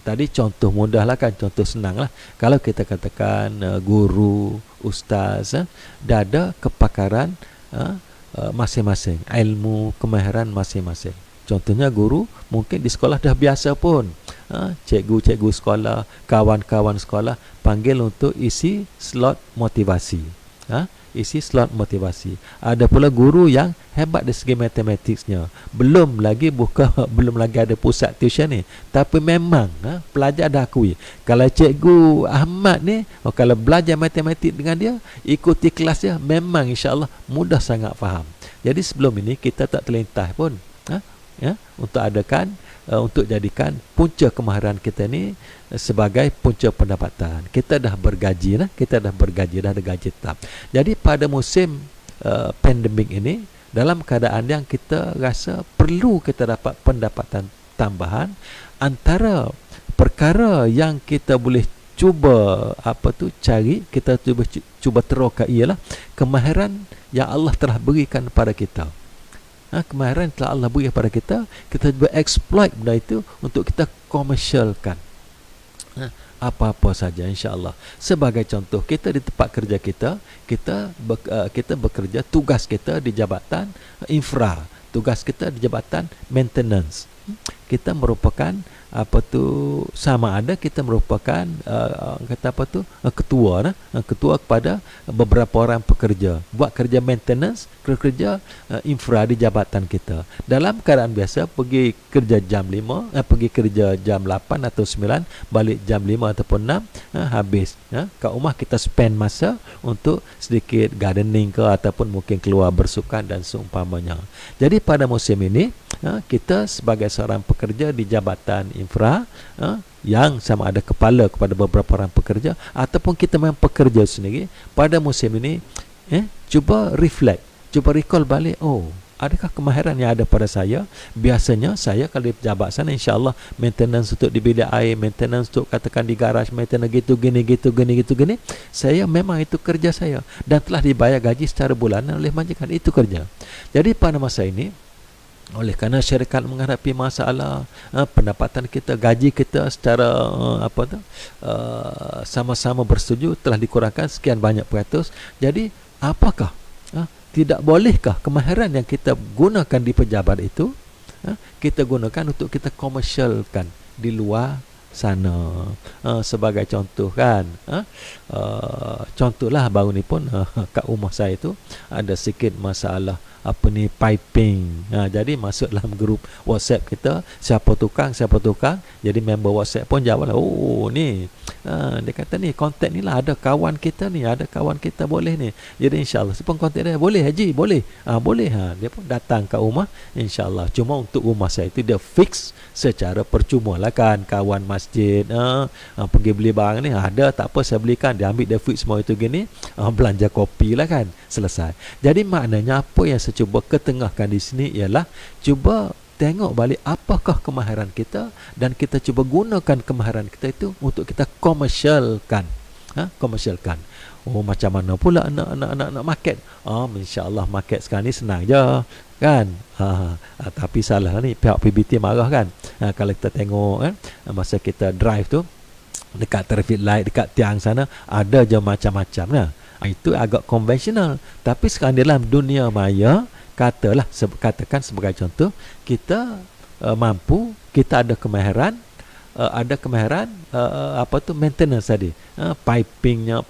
Tadi contoh mudah lah kan, contoh senang lah. Kalau kita katakan guru, ustaz, dah ada kepakaran masing-masing, ilmu, kemahiran masing-masing. Contohnya guru, mungkin di sekolah dah biasa pun, cikgu-cikgu sekolah, kawan-kawan sekolah panggil untuk isi slot motivasi. Ada pula guru yang hebat dari segi matematiknya, belum lagi ada pusat tuition ni, tapi memang pelajar dah akui, kalau cikgu Ahmad ni, kalau belajar matematik dengan dia, ikuti kelas dia, memang insya-Allah mudah sangat faham. Jadi sebelum ini kita tak terlintas pun untuk jadikan punca kemahiran kita ni sebagai punca pendapatan. Kita dah bergaji, dah ada gaji tetap. Jadi pada musim pandemik ini, dalam keadaan yang kita rasa perlu kita dapat pendapatan tambahan, antara perkara yang kita boleh cuba cari, kita cuba teroka ialah kemahiran yang Allah telah berikan pada kita. Kemahiran telah Allah beri kepada kita, kita cuba exploit benda itu untuk kita komersialkan. Apa-apa saja insya-Allah. Sebagai contoh, kita di tempat kerja kita bekerja, tugas kita di jabatan infra, tugas kita di jabatan maintenance. kita merupakan apa tu, sama ada kita merupakan kata apa tu, ketua ketua kepada beberapa orang pekerja buat kerja maintenance, kerja infra di jabatan kita. Dalam keadaan biasa pergi kerja jam 5, pergi kerja jam 8 atau 9, balik jam 5 ataupun 6, habis kat rumah kita spend masa untuk sedikit gardening ke ataupun mungkin keluar bersukan dan seumpamanya. Jadi pada musim ini kita sebagai seorang pekerja di jabatan infra yang sama ada kepala kepada beberapa orang pekerja ataupun kita memang pekerja sendiri, pada musim ini cuba reflect, cuba recall balik, adakah kemahiran yang ada pada saya? Biasanya saya kalau di pejabat sana, insya-Allah maintenance untuk di bilik air, maintenance untuk katakan di garaj, maintenance gini, saya memang itu kerja saya dan telah dibayar gaji secara bulanan oleh majikan, itu kerja. Jadi pada masa ini, oleh kerana syarikat menghadapi masalah pendapatan kita, gaji kita secara sama-sama bersetuju telah dikurangkan sekian banyak peratus. Jadi apakah tidak bolehkah kemahiran yang kita gunakan di pejabat itu kita gunakan untuk kita komersialkan di luar sana? Sebagai contoh kan, contohlah baru ni pun kat rumah saya tu ada sikit masalah piping. Jadi masuk dalam grup WhatsApp kita, siapa tukang, jadi member WhatsApp pun jawab lah, ni dia kata ni kontak ni lah, ada kawan kita boleh ni. Jadi insyaAllah siapa kontak dia, boleh Haji, boleh boleh. Dia pun datang ke rumah, insyaAllah. Cuma untuk rumah saya itu dia fix secara percuma lah kan, kawan masjid pergi beli barang ni, ada tak apa saya belikan, dia ambil, dia fix semua itu gini, belanja kopi lah kan, selesai. Jadi maknanya apa yang saya cuba ketengahkan di sini ialah cuba tengok balik apakah kemahiran kita dan kita cuba gunakan kemahiran kita itu untuk kita komersialkan. Komersialkan. Macam mana pula nak market? InsyaAllah market sekarang ni senang je kan. Tapi salah ni, pihak PBT marah kan. Kalau kita tengok kan, masa kita drive tu dekat traffic light, dekat tiang sana ada je macam-macam lah. Itu agak konvensional. Tapi sekarang dalam dunia maya, katakan sebagai contoh, kita mampu, kita ada kemahiran, maintenance tadi, pipingnya,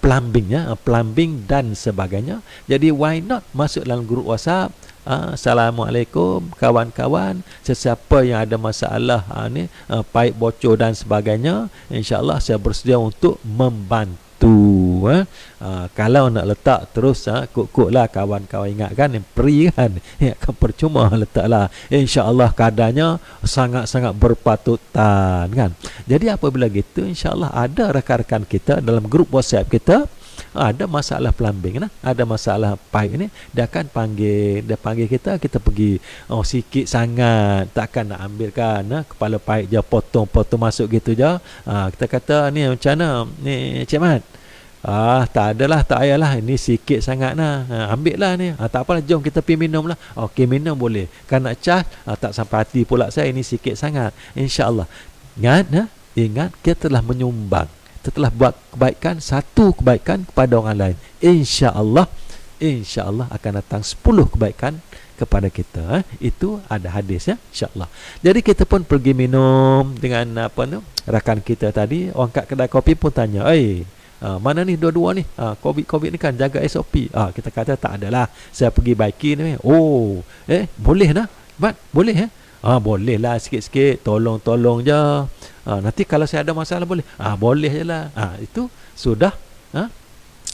plumbing dan sebagainya. Jadi why not masuk dalam grup WhatsApp, Assalamualaikum kawan-kawan, sesiapa yang ada masalah pipe bocor dan sebagainya, insyaAllah saya bersedia untuk membantu. Kalau nak letak terus kok lah kawan-kawan, ingatkan free kan, kan percuma letaklah. InsyaAllah kadarnya sangat-sangat berpatutan kan. Jadi apabila gitu, insyaAllah ada rakan-rakan kita dalam grup WhatsApp kita ada masalah plumbing, ada masalah pipe ni, dia akan panggil kita pergi. Sikit sangat, takkan nak ambil kan, kepala pipe je potong masuk gitu je. Kita kata ni macam mana ni Cik Mat? Tak adalah, tak payahlah, ini sikit sangat ambil lah ni. Tak apalah, jom kita pergi minum lah. Okey, minum boleh. Kan nak cas, tak sampai hati pula saya, ini sikit sangat. InsyaAllah. Ingat kita telah menyumbang, kita telah buat kebaikan, satu kebaikan kepada orang lain. InsyaAllah akan datang 10 kebaikan kepada kita. Itu ada hadis ya, insyaAllah. Jadi kita pun pergi minum dengan rakan kita tadi. Orang kat kedai kopi pun tanya, mana ni dua-dua ni, COVID ni kan jaga SOP. Kita kata tak adalah, saya pergi baiki ni. Boleh lah Mat, boleh boleh lah, sikit-sikit, tolong je. Nanti kalau saya ada masalah boleh, boleh je lah. Itu sudah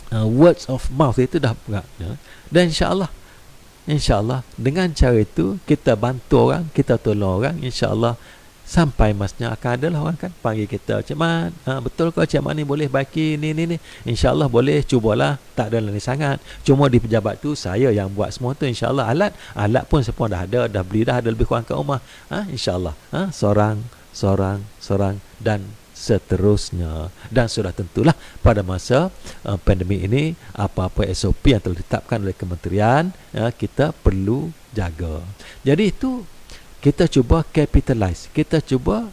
words of mouth itu dah berat. Dan insyaAllah dengan cara itu kita bantu orang, kita tolong orang, insyaAllah sampai masnya akan adalah orang kan panggil kita, Cik Mat, betul ke Cik Mat ni boleh baki ni. InsyaAllah boleh, cubalah, tak ada lagi sangat. Cuma di pejabat tu saya yang buat semua tu. InsyaAllah alat pun semua dah ada, dah beli dah, ada lebih kurang kat rumah. InsyaAllah seorang dan seterusnya. Dan sudah tentulah pada masa pandemik ini, apa-apa SOP yang telah ditetapkan oleh kementerian kita perlu jaga. Jadi itu kita cuba capitalize, kita cuba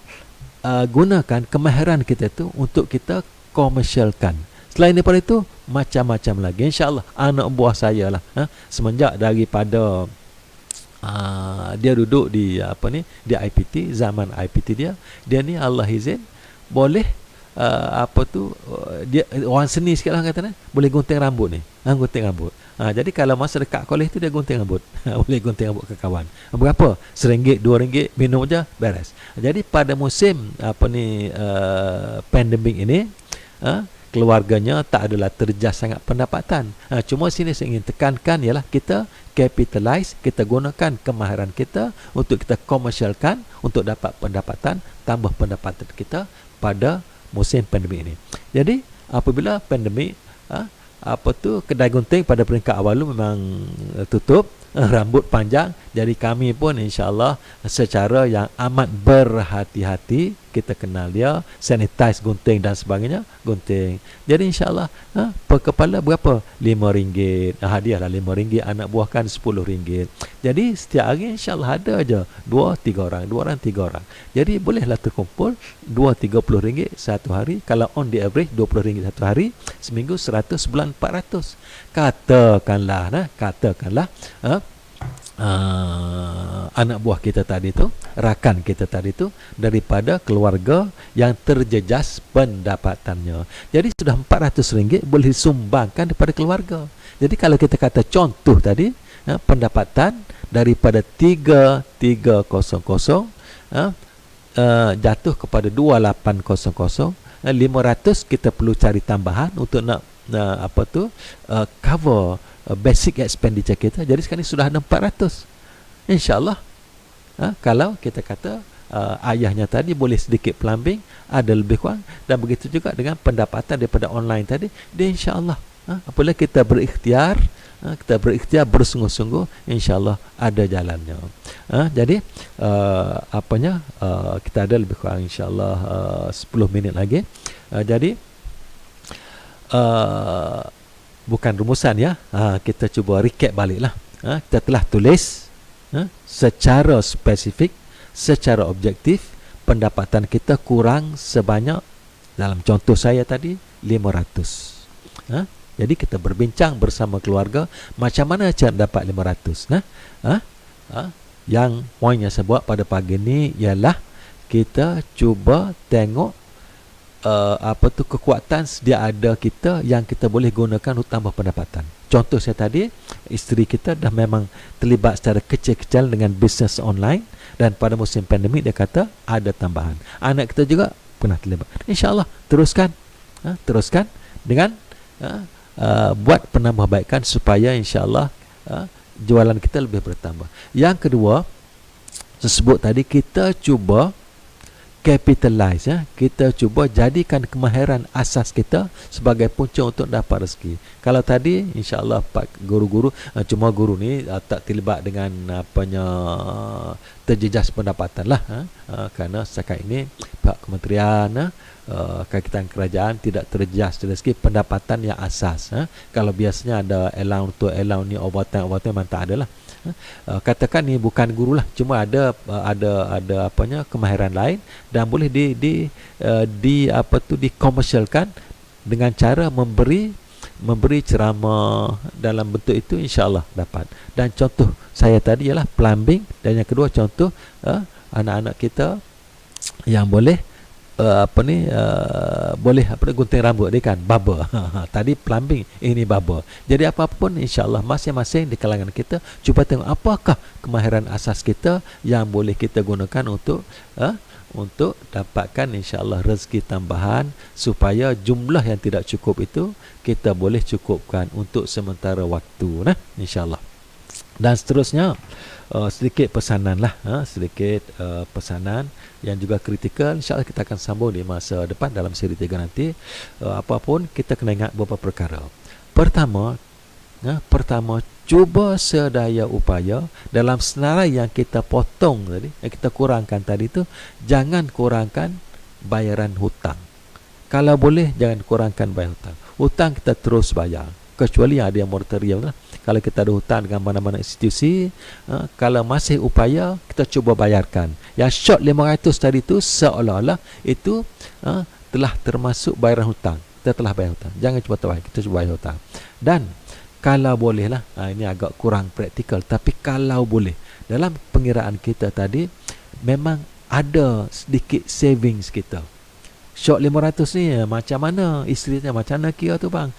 gunakan kemahiran kita itu untuk kita komersialkan. Selain daripada itu, macam-macam lagi. InsyaAllah anak buah saya lah, semenjak daripada dia duduk di di IPT, zaman IPT dia ni Allah izin boleh dia orang seni sikit lah kata boleh gunting rambut ni, gunting rambut. Jadi kalau masa dekat kolej tu dia gunting rambut. Boleh gunting rambut ke kawan. Berapa? RM1, RM2, minum je, beres. Jadi pada musim pandemik ini, keluarganya tak adalah terjejas sangat pendapatan. Cuma sini saya ingin tekankan ialah kita capitalize, kita gunakan kemahiran kita untuk kita komersialkan untuk dapat pendapatan, tambah pendapatan kita pada musim pandemik ini. Jadi apabila pandemik, kedai gunting pada peringkat awal memang tutup, rambut panjang. Jadi kami pun insya-Allah secara yang amat berhati-hati, kita kenal dia, sanitize gunting dan sebagainya, gunting. Jadi insya-Allah per kepala berapa? RM5. Hadiahlah RM5, anak buah kan RM10. Jadi setiap hari insya-Allah ada aja 2-3 orang, 2 orang 3 orang. Jadi bolehlah terkumpul 2-30 RM satu hari. Kalau on the average RM20 satu hari, seminggu 100, sebulan 400. Katakanlah anak buah kita tadi tu, rakan kita tadi tu daripada keluarga yang terjejas pendapatannya. Jadi sudah RM400 boleh disumbangkan daripada keluarga. Jadi kalau kita kata contoh tadi, pendapatan daripada 3,300 jatuh kepada 2,800, 500 kita perlu cari tambahan untuk nak cover basic expenditure kita. Jadi sekarang ni sudah ada 400. InsyaAllah kalau kita kata ayahnya tadi boleh sedikit plumbing, ada lebih kurang, dan begitu juga dengan pendapatan daripada online tadi, dia insyaAllah apabila kita berikhtiar, bersungguh-sungguh, insyaAllah ada jalannya. Jadi kita ada lebih kurang insyaAllah 10 minit lagi. Jadi bukan rumusan ya, kita cuba recap baliklah. Kita telah tulis secara spesifik, secara objektif, pendapatan kita kurang sebanyak, dalam contoh saya tadi, 500. Jadi kita berbincang bersama keluarga macam mana cara dapat 500. Yang poinnya saya buat pada pagi ni ialah kita cuba tengok kekuatan sedia ada kita yang kita boleh gunakan untuk tambah pendapatan. Contoh saya tadi, isteri kita dah memang terlibat secara kecil-kecil dengan bisnes online, dan pada musim pandemik dia kata ada tambahan. Anak kita juga pernah terlibat. InsyaAllah teruskan dengan buat penambahbaikan supaya insyaAllah jualan kita lebih bertambah. Yang kedua, sebut tadi, kita cuba capitalize, kita cuba jadikan kemahiran asas kita sebagai punca untuk dapat rezeki. Kalau tadi insya-Allah pak guru-guru, cuma guru ni tak terlibat dengan terjejas pendapatan lah, kerana setakat ini pihak kementerian, kaitan kerajaan tidak terjejas rezeki pendapatan yang asas. Kalau biasanya ada allowance ni, obatan memang tak ada lah. Katakan ni bukan guru lah, cuma ada kemahiran lain dan boleh dikomersialkan dengan cara memberi ceramah dalam bentuk itu, insya-Allah dapat. Dan contoh saya tadi ialah plumbing, dan yang kedua contoh anak-anak kita yang boleh boleh gunting rambut dia kan, barber. Tadi plumbing, ini barber. Jadi apapun insya-Allah masing-masing di kalangan kita cuba tengok apakah kemahiran asas kita yang boleh kita gunakan untuk dapatkan insya-Allah rezeki tambahan, supaya jumlah yang tidak cukup itu kita boleh cukupkan untuk sementara waktu, insya-Allah. Dan seterusnya sedikit pesanan lah, pesanan yang juga kritikal. InsyaAllah kita akan sambung di masa depan dalam siri 3 nanti. Apapun kita kena ingat beberapa perkara. Pertama, cuba sedaya upaya dalam senarai yang kita potong tadi, yang kita kurangkan tadi tu, jangan kurangkan bayaran hutang. Kalau boleh jangan kurangkan bayar hutang. Hutang kita terus bayar, kecuali yang ada yang moratorium lah. Kalau kita ada hutang dengan mana-mana institusi, kalau masih upaya, kita cuba bayarkan. Yang short 500 tadi tu seolah-olah itu telah termasuk bayaran hutang. Kita telah bayar hutang. Jangan cuba terbayar, kita cuba bayar hutang. Dan kalau boleh lah, ini agak kurang praktikal, tapi kalau boleh, dalam pengiraan kita tadi memang ada sedikit savings kita. Short 500 ni macam mana isterinya, macam mana kira tu bang?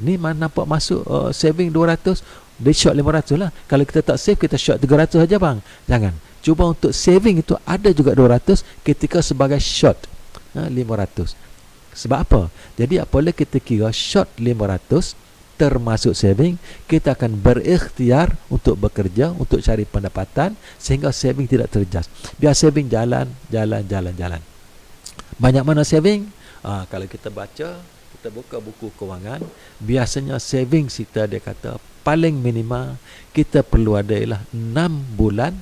Ni mana nampak masuk saving 200, dia short 500 lah. Kalau kita tak save, kita short 300 saja bang. Jangan. Cuba untuk saving itu ada juga 200 ketika sebagai short 500. Sebab apa? Jadi apabila kita kira short 500 termasuk saving, kita akan berikhtiar untuk bekerja, untuk cari pendapatan sehingga saving tidak terjas. Biar saving jalan. Banyak mana saving? Kalau kita baca, kita buka buku kewangan, biasanya saving kita dia kata paling minimal kita perlu ada ialah 6 bulan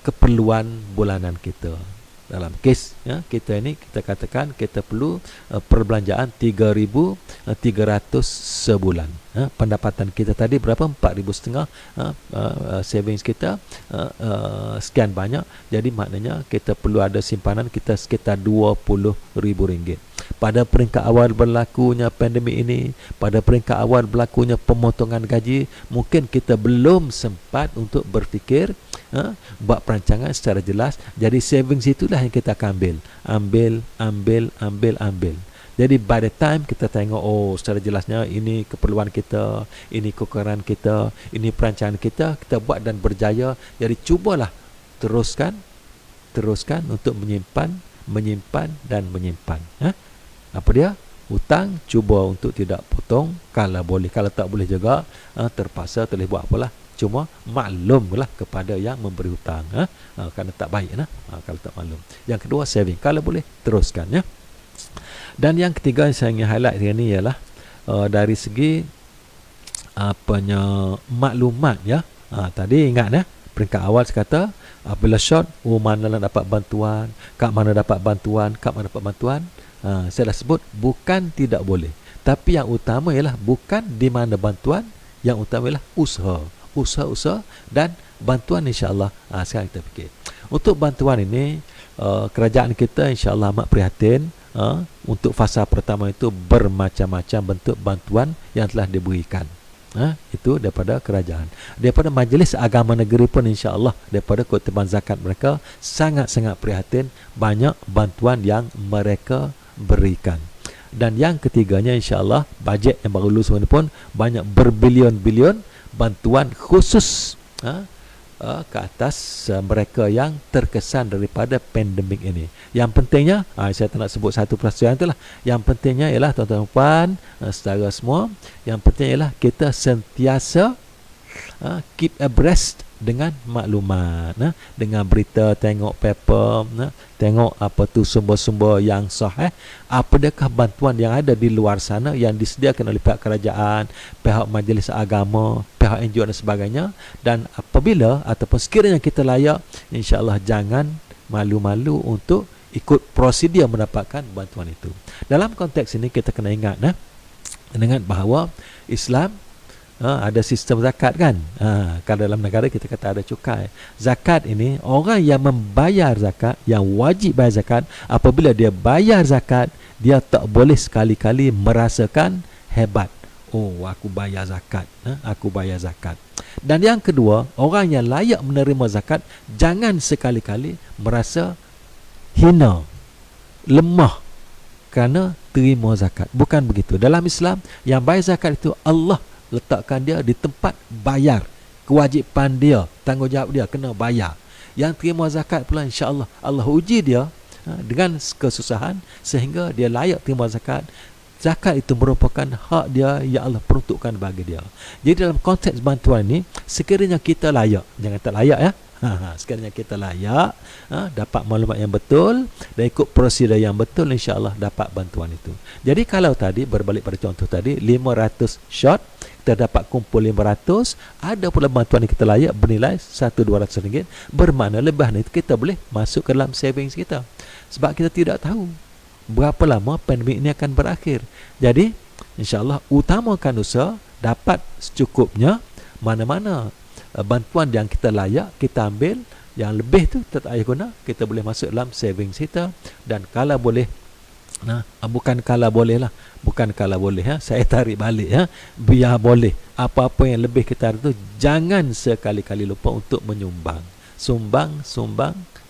keperluan bulanan kita. Dalam kes kita ini, kita katakan kita perlu perbelanjaan 3,300 sebulan. Pendapatan kita tadi berapa? 4,500. Savings kita sekian banyak. Jadi maknanya kita perlu ada simpanan kita sekitar RM20,000. Pada peringkat awal berlakunya pandemik ini, pada peringkat awal berlakunya pemotongan gaji, mungkin kita belum sempat untuk berfikir buat perancangan secara jelas. Jadi savings itulah yang kita akan ambil. Jadi by the time kita tengok, secara jelasnya ini keperluan kita, ini kekurangan kita, ini perancangan kita buat dan berjaya. Jadi cubalah teruskan untuk menyimpan dan menyimpan. Apa dia? Hutang cuba untuk tidak potong kalau boleh. Kalau tak boleh juga terpaksa boleh buat apalah. Cuma maklumlah kepada yang memberi hutang, kerana tak baik kalau tak maklum. Yang kedua saving, kalau boleh teruskan ya. Dan yang ketiga yang saya ingin highlight hari ini ialah dari segi maklumat ya. Tadi ingat peringkat awal saya kata apabila short, mana dapat bantuan, kat mana dapat bantuan. Saya dah sebut bukan tidak boleh, tapi yang utama ialah bukan di mana bantuan, yang utama ialah usaha dan bantuan. InsyaAllah sekarang kita fikir untuk bantuan ini, kerajaan kita insyaAllah amat prihatin. Untuk fasa pertama itu bermacam-macam bentuk bantuan yang telah diberikan. Itu daripada kerajaan, daripada Majlis Agama Negeri pun insyaAllah, daripada Keutiban Zakat mereka sangat-sangat prihatin banyak bantuan yang mereka berikan. Dan yang ketiganya insyaAllah bajet yang baru lulus pun banyak berbilion-bilion bantuan khusus ke atas mereka yang terkesan daripada pandemik ini. Yang pentingnya, saya tak nak sebut satu perasaan itulah. Yang pentingnya ialah tuan-tuan puan, saudara semua, yang penting ialah kita sentiasa keep abreast dengan maklumat, dengan berita, tengok paper, tengok apa tu sumber-sumber yang sahih, apakah bantuan yang ada di luar sana yang disediakan oleh pihak kerajaan, pihak majlis agama, pihak NGO dan sebagainya. Dan apabila ataupun sekiranya kita layak, insya-Allah jangan malu-malu untuk ikut prosedur mendapatkan bantuan itu. Dalam konteks ini kita kena ingat bahawa Islam ada sistem zakat kan. Kalau dalam negara kita kata ada cukai. Zakat ini, orang yang membayar zakat, yang wajib bayar zakat, apabila dia bayar zakat, dia tak boleh sekali-kali merasakan hebat. Aku bayar zakat, aku bayar zakat. Dan yang kedua, orang yang layak menerima zakat, jangan sekali-kali merasa hina, lemah kerana terima zakat. Bukan begitu. Dalam Islam, yang bayar zakat itu Allah letakkan dia di tempat bayar. Kewajipan dia, tanggungjawab dia kena bayar. Yang terima zakat pula insya-Allah Allah uji dia dengan kesusahan sehingga dia layak terima zakat. Zakat itu merupakan hak dia yang Allah peruntukkan bagi dia. Jadi dalam konteks bantuan ini, sekiranya kita layak, jangan tak layak ya. Sekiranya kita layak, dapat maklumat yang betul dan ikut prosedur yang betul, insya-Allah dapat bantuan itu. Jadi kalau tadi berbalik pada contoh tadi 500 short, kita dapat kumpul 500, ada pula bantuan yang kita layak bernilai RM1,200, bermakna lebih itu kita boleh masuk ke dalam savings kita. Sebab kita tidak tahu berapa lama pandemik ini akan berakhir. Jadi insya-Allah utamakan usaha, dapat secukupnya, mana-mana bantuan yang kita layak kita ambil, yang lebih tu kita tak payah guna, kita boleh masuk dalam savings kita. Dan kalau boleh Bukan kalau boleh lah, bukan kalau boleh saya tarik balik biar boleh. Apa-apa yang lebih kita ada tu jangan sekali-kali lupa untuk menyumbang. Sumbang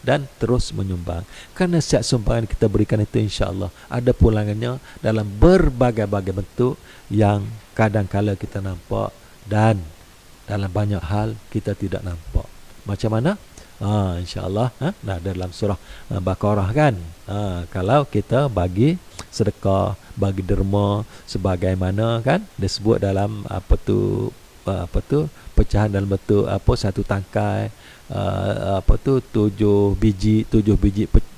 dan terus menyumbang. Kerana setiap sumbangan kita berikan itu insya-Allah ada pulangannya dalam berbagai-bagai bentuk yang kadang-kala kita nampak dan dalam banyak hal kita tidak nampak. Macam mana? InsyaAllah dalam surah Baqarah kan, kalau kita bagi sedekah, bagi derma sebagaimana kan disebut dalam apa tu pecahan dalam bentuk satu tangkai, 7 biji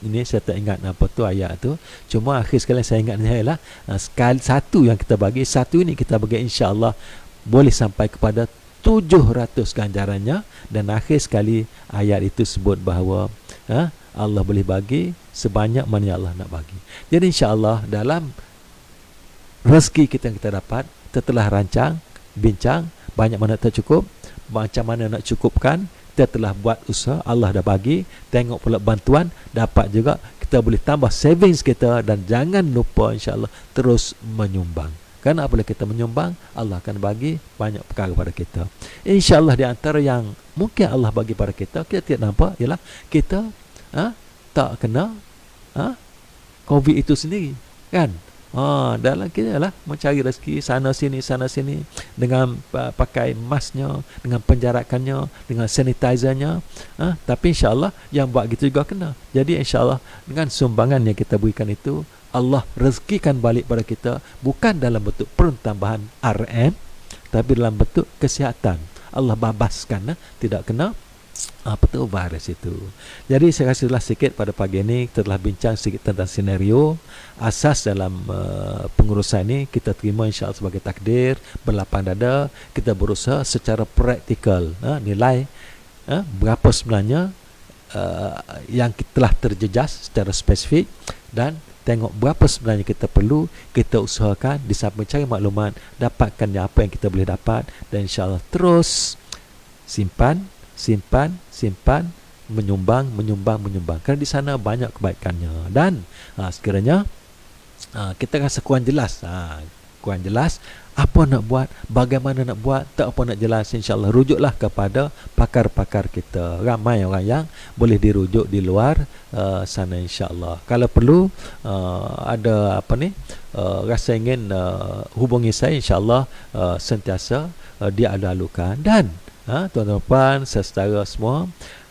ini saya tak ingat apa tu ayat tu, cuma akhir sekali saya ingatnya ialah sekali satu yang kita bagi, satu ini kita bagi insya-Allah boleh sampai kepada 700 ganjarannya. Dan akhir sekali ayat itu sebut bahawa Allah boleh bagi sebanyak mana yang Allah nak bagi. Jadi insya-Allah dalam rezeki kita yang kita dapat, kita telah rancang, bincang banyak mana tak cukup, macam mana nak cukupkan, kita telah buat usaha, Allah dah bagi, tengok pula bantuan dapat juga, kita boleh tambah savings kita. Dan jangan lupa insya-Allah terus menyumbang. Kerana apabila kita menyumbang, Allah akan bagi banyak perkara pada kita. InsyaAllah di antara yang mungkin Allah bagi pada kita, kita tidak nampak, ialah kita tak kena COVID itu sendiri kan. Dalam kita lah mencari rezeki sana sini dengan pakai masknya, dengan penjarakannya, dengan sanitizernya. Tapi insyaAllah yang buat gitu juga kena. Jadi insyaAllah dengan sumbangan yang kita berikan itu, Allah rezekikan balik pada kita, bukan dalam bentuk pertambahan RM, tapi dalam bentuk kesihatan. Allah babaskan tidak kena virus itu. Jadi saya kasihlah sikit pada pagi ini, kita telah bincang sedikit tentang senario asas dalam pengurusan ini. Kita terima insya-Allah sebagai takdir, berlapang dada, kita berusaha secara praktikal nilai berapa sebenarnya yang telah terjejas secara spesifik, dan tengok berapa sebenarnya kita perlu, kita usahakan di samping cari maklumat, dapatkan apa yang kita boleh dapat, dan insya-Allah terus simpan, menyumbang. Kerana di sana banyak kebaikannya. Dan sekiranya kita rasa kurang jelas apa nak buat, bagaimana nak buat, tak apa nak jelas, insya-Allah rujuklah kepada pakar-pakar kita. Ramai orang yang boleh dirujuk di luar sana insya-Allah. Kalau perlu ada rasa ingin hubungi saya, insya-Allah sentiasa dialu-alukan. Dan tuan-tuan saudara semua,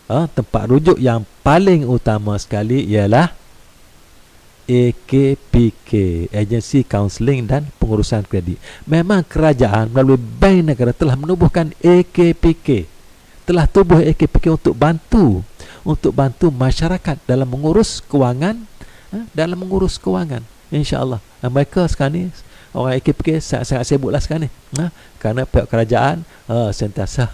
tempat rujuk yang paling utama sekali ialah AKPK, Agensi Kaunseling dan Pengurusan Kredit. Memang kerajaan melalui Bank Negara telah menubuhkan AKPK, telah tubuh AKPK untuk bantu masyarakat dalam mengurus kewangan, insya-Allah. Mereka sekarang ni orang AKPK sangat sibuklah sekarang ni, kerana pihak kerajaan sentiasa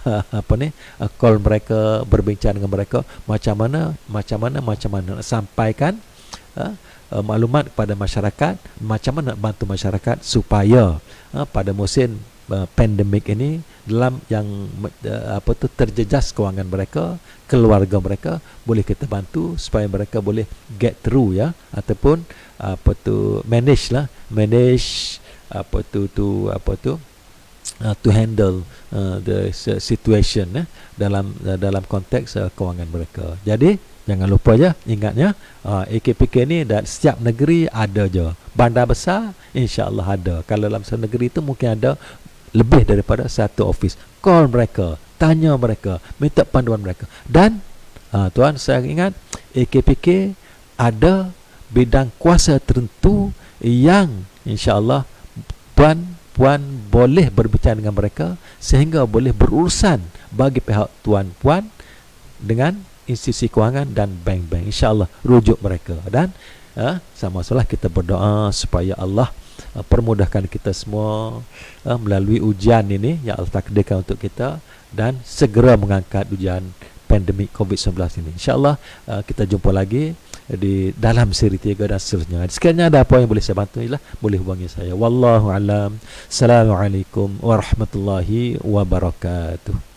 call mereka, berbincang dengan mereka macam mana nak sampaikan maklumat kepada masyarakat, macam mana nak bantu masyarakat supaya pada musim pandemik ini, dalam yang terjejas kewangan mereka, keluarga mereka, boleh kita bantu supaya mereka boleh get through ataupun manage to handle the situation dalam konteks kewangan mereka. Jadi jangan lupa ingatnya, AKPK ni dan setiap negeri ada je. Bandar besar insya-Allah ada. Kalau dalam satu negeri itu mungkin ada lebih daripada satu office. Call mereka, tanya mereka, minta panduan mereka. Dan tuan, saya ingat AKPK ada bidang kuasa tertentu yang insya-Allah puan boleh berbincang dengan mereka sehingga boleh berurusan bagi pihak tuan-puan dengan institusi kewangan dan bank-bank. InsyaAllah rujuk mereka. Dan sama-sama kita berdoa supaya Allah permudahkan kita semua melalui ujian ini yang Allah takdirkan untuk kita, dan segera mengangkat ujian pandemik COVID-19 ini. InsyaAllah kita jumpa lagi di dalam siri 3 dan seterusnya. Sekiranya ada apa yang boleh saya bantu, boleh hubungi saya. Wallahu alam. Assalamualaikum warahmatullahi wabarakatuh.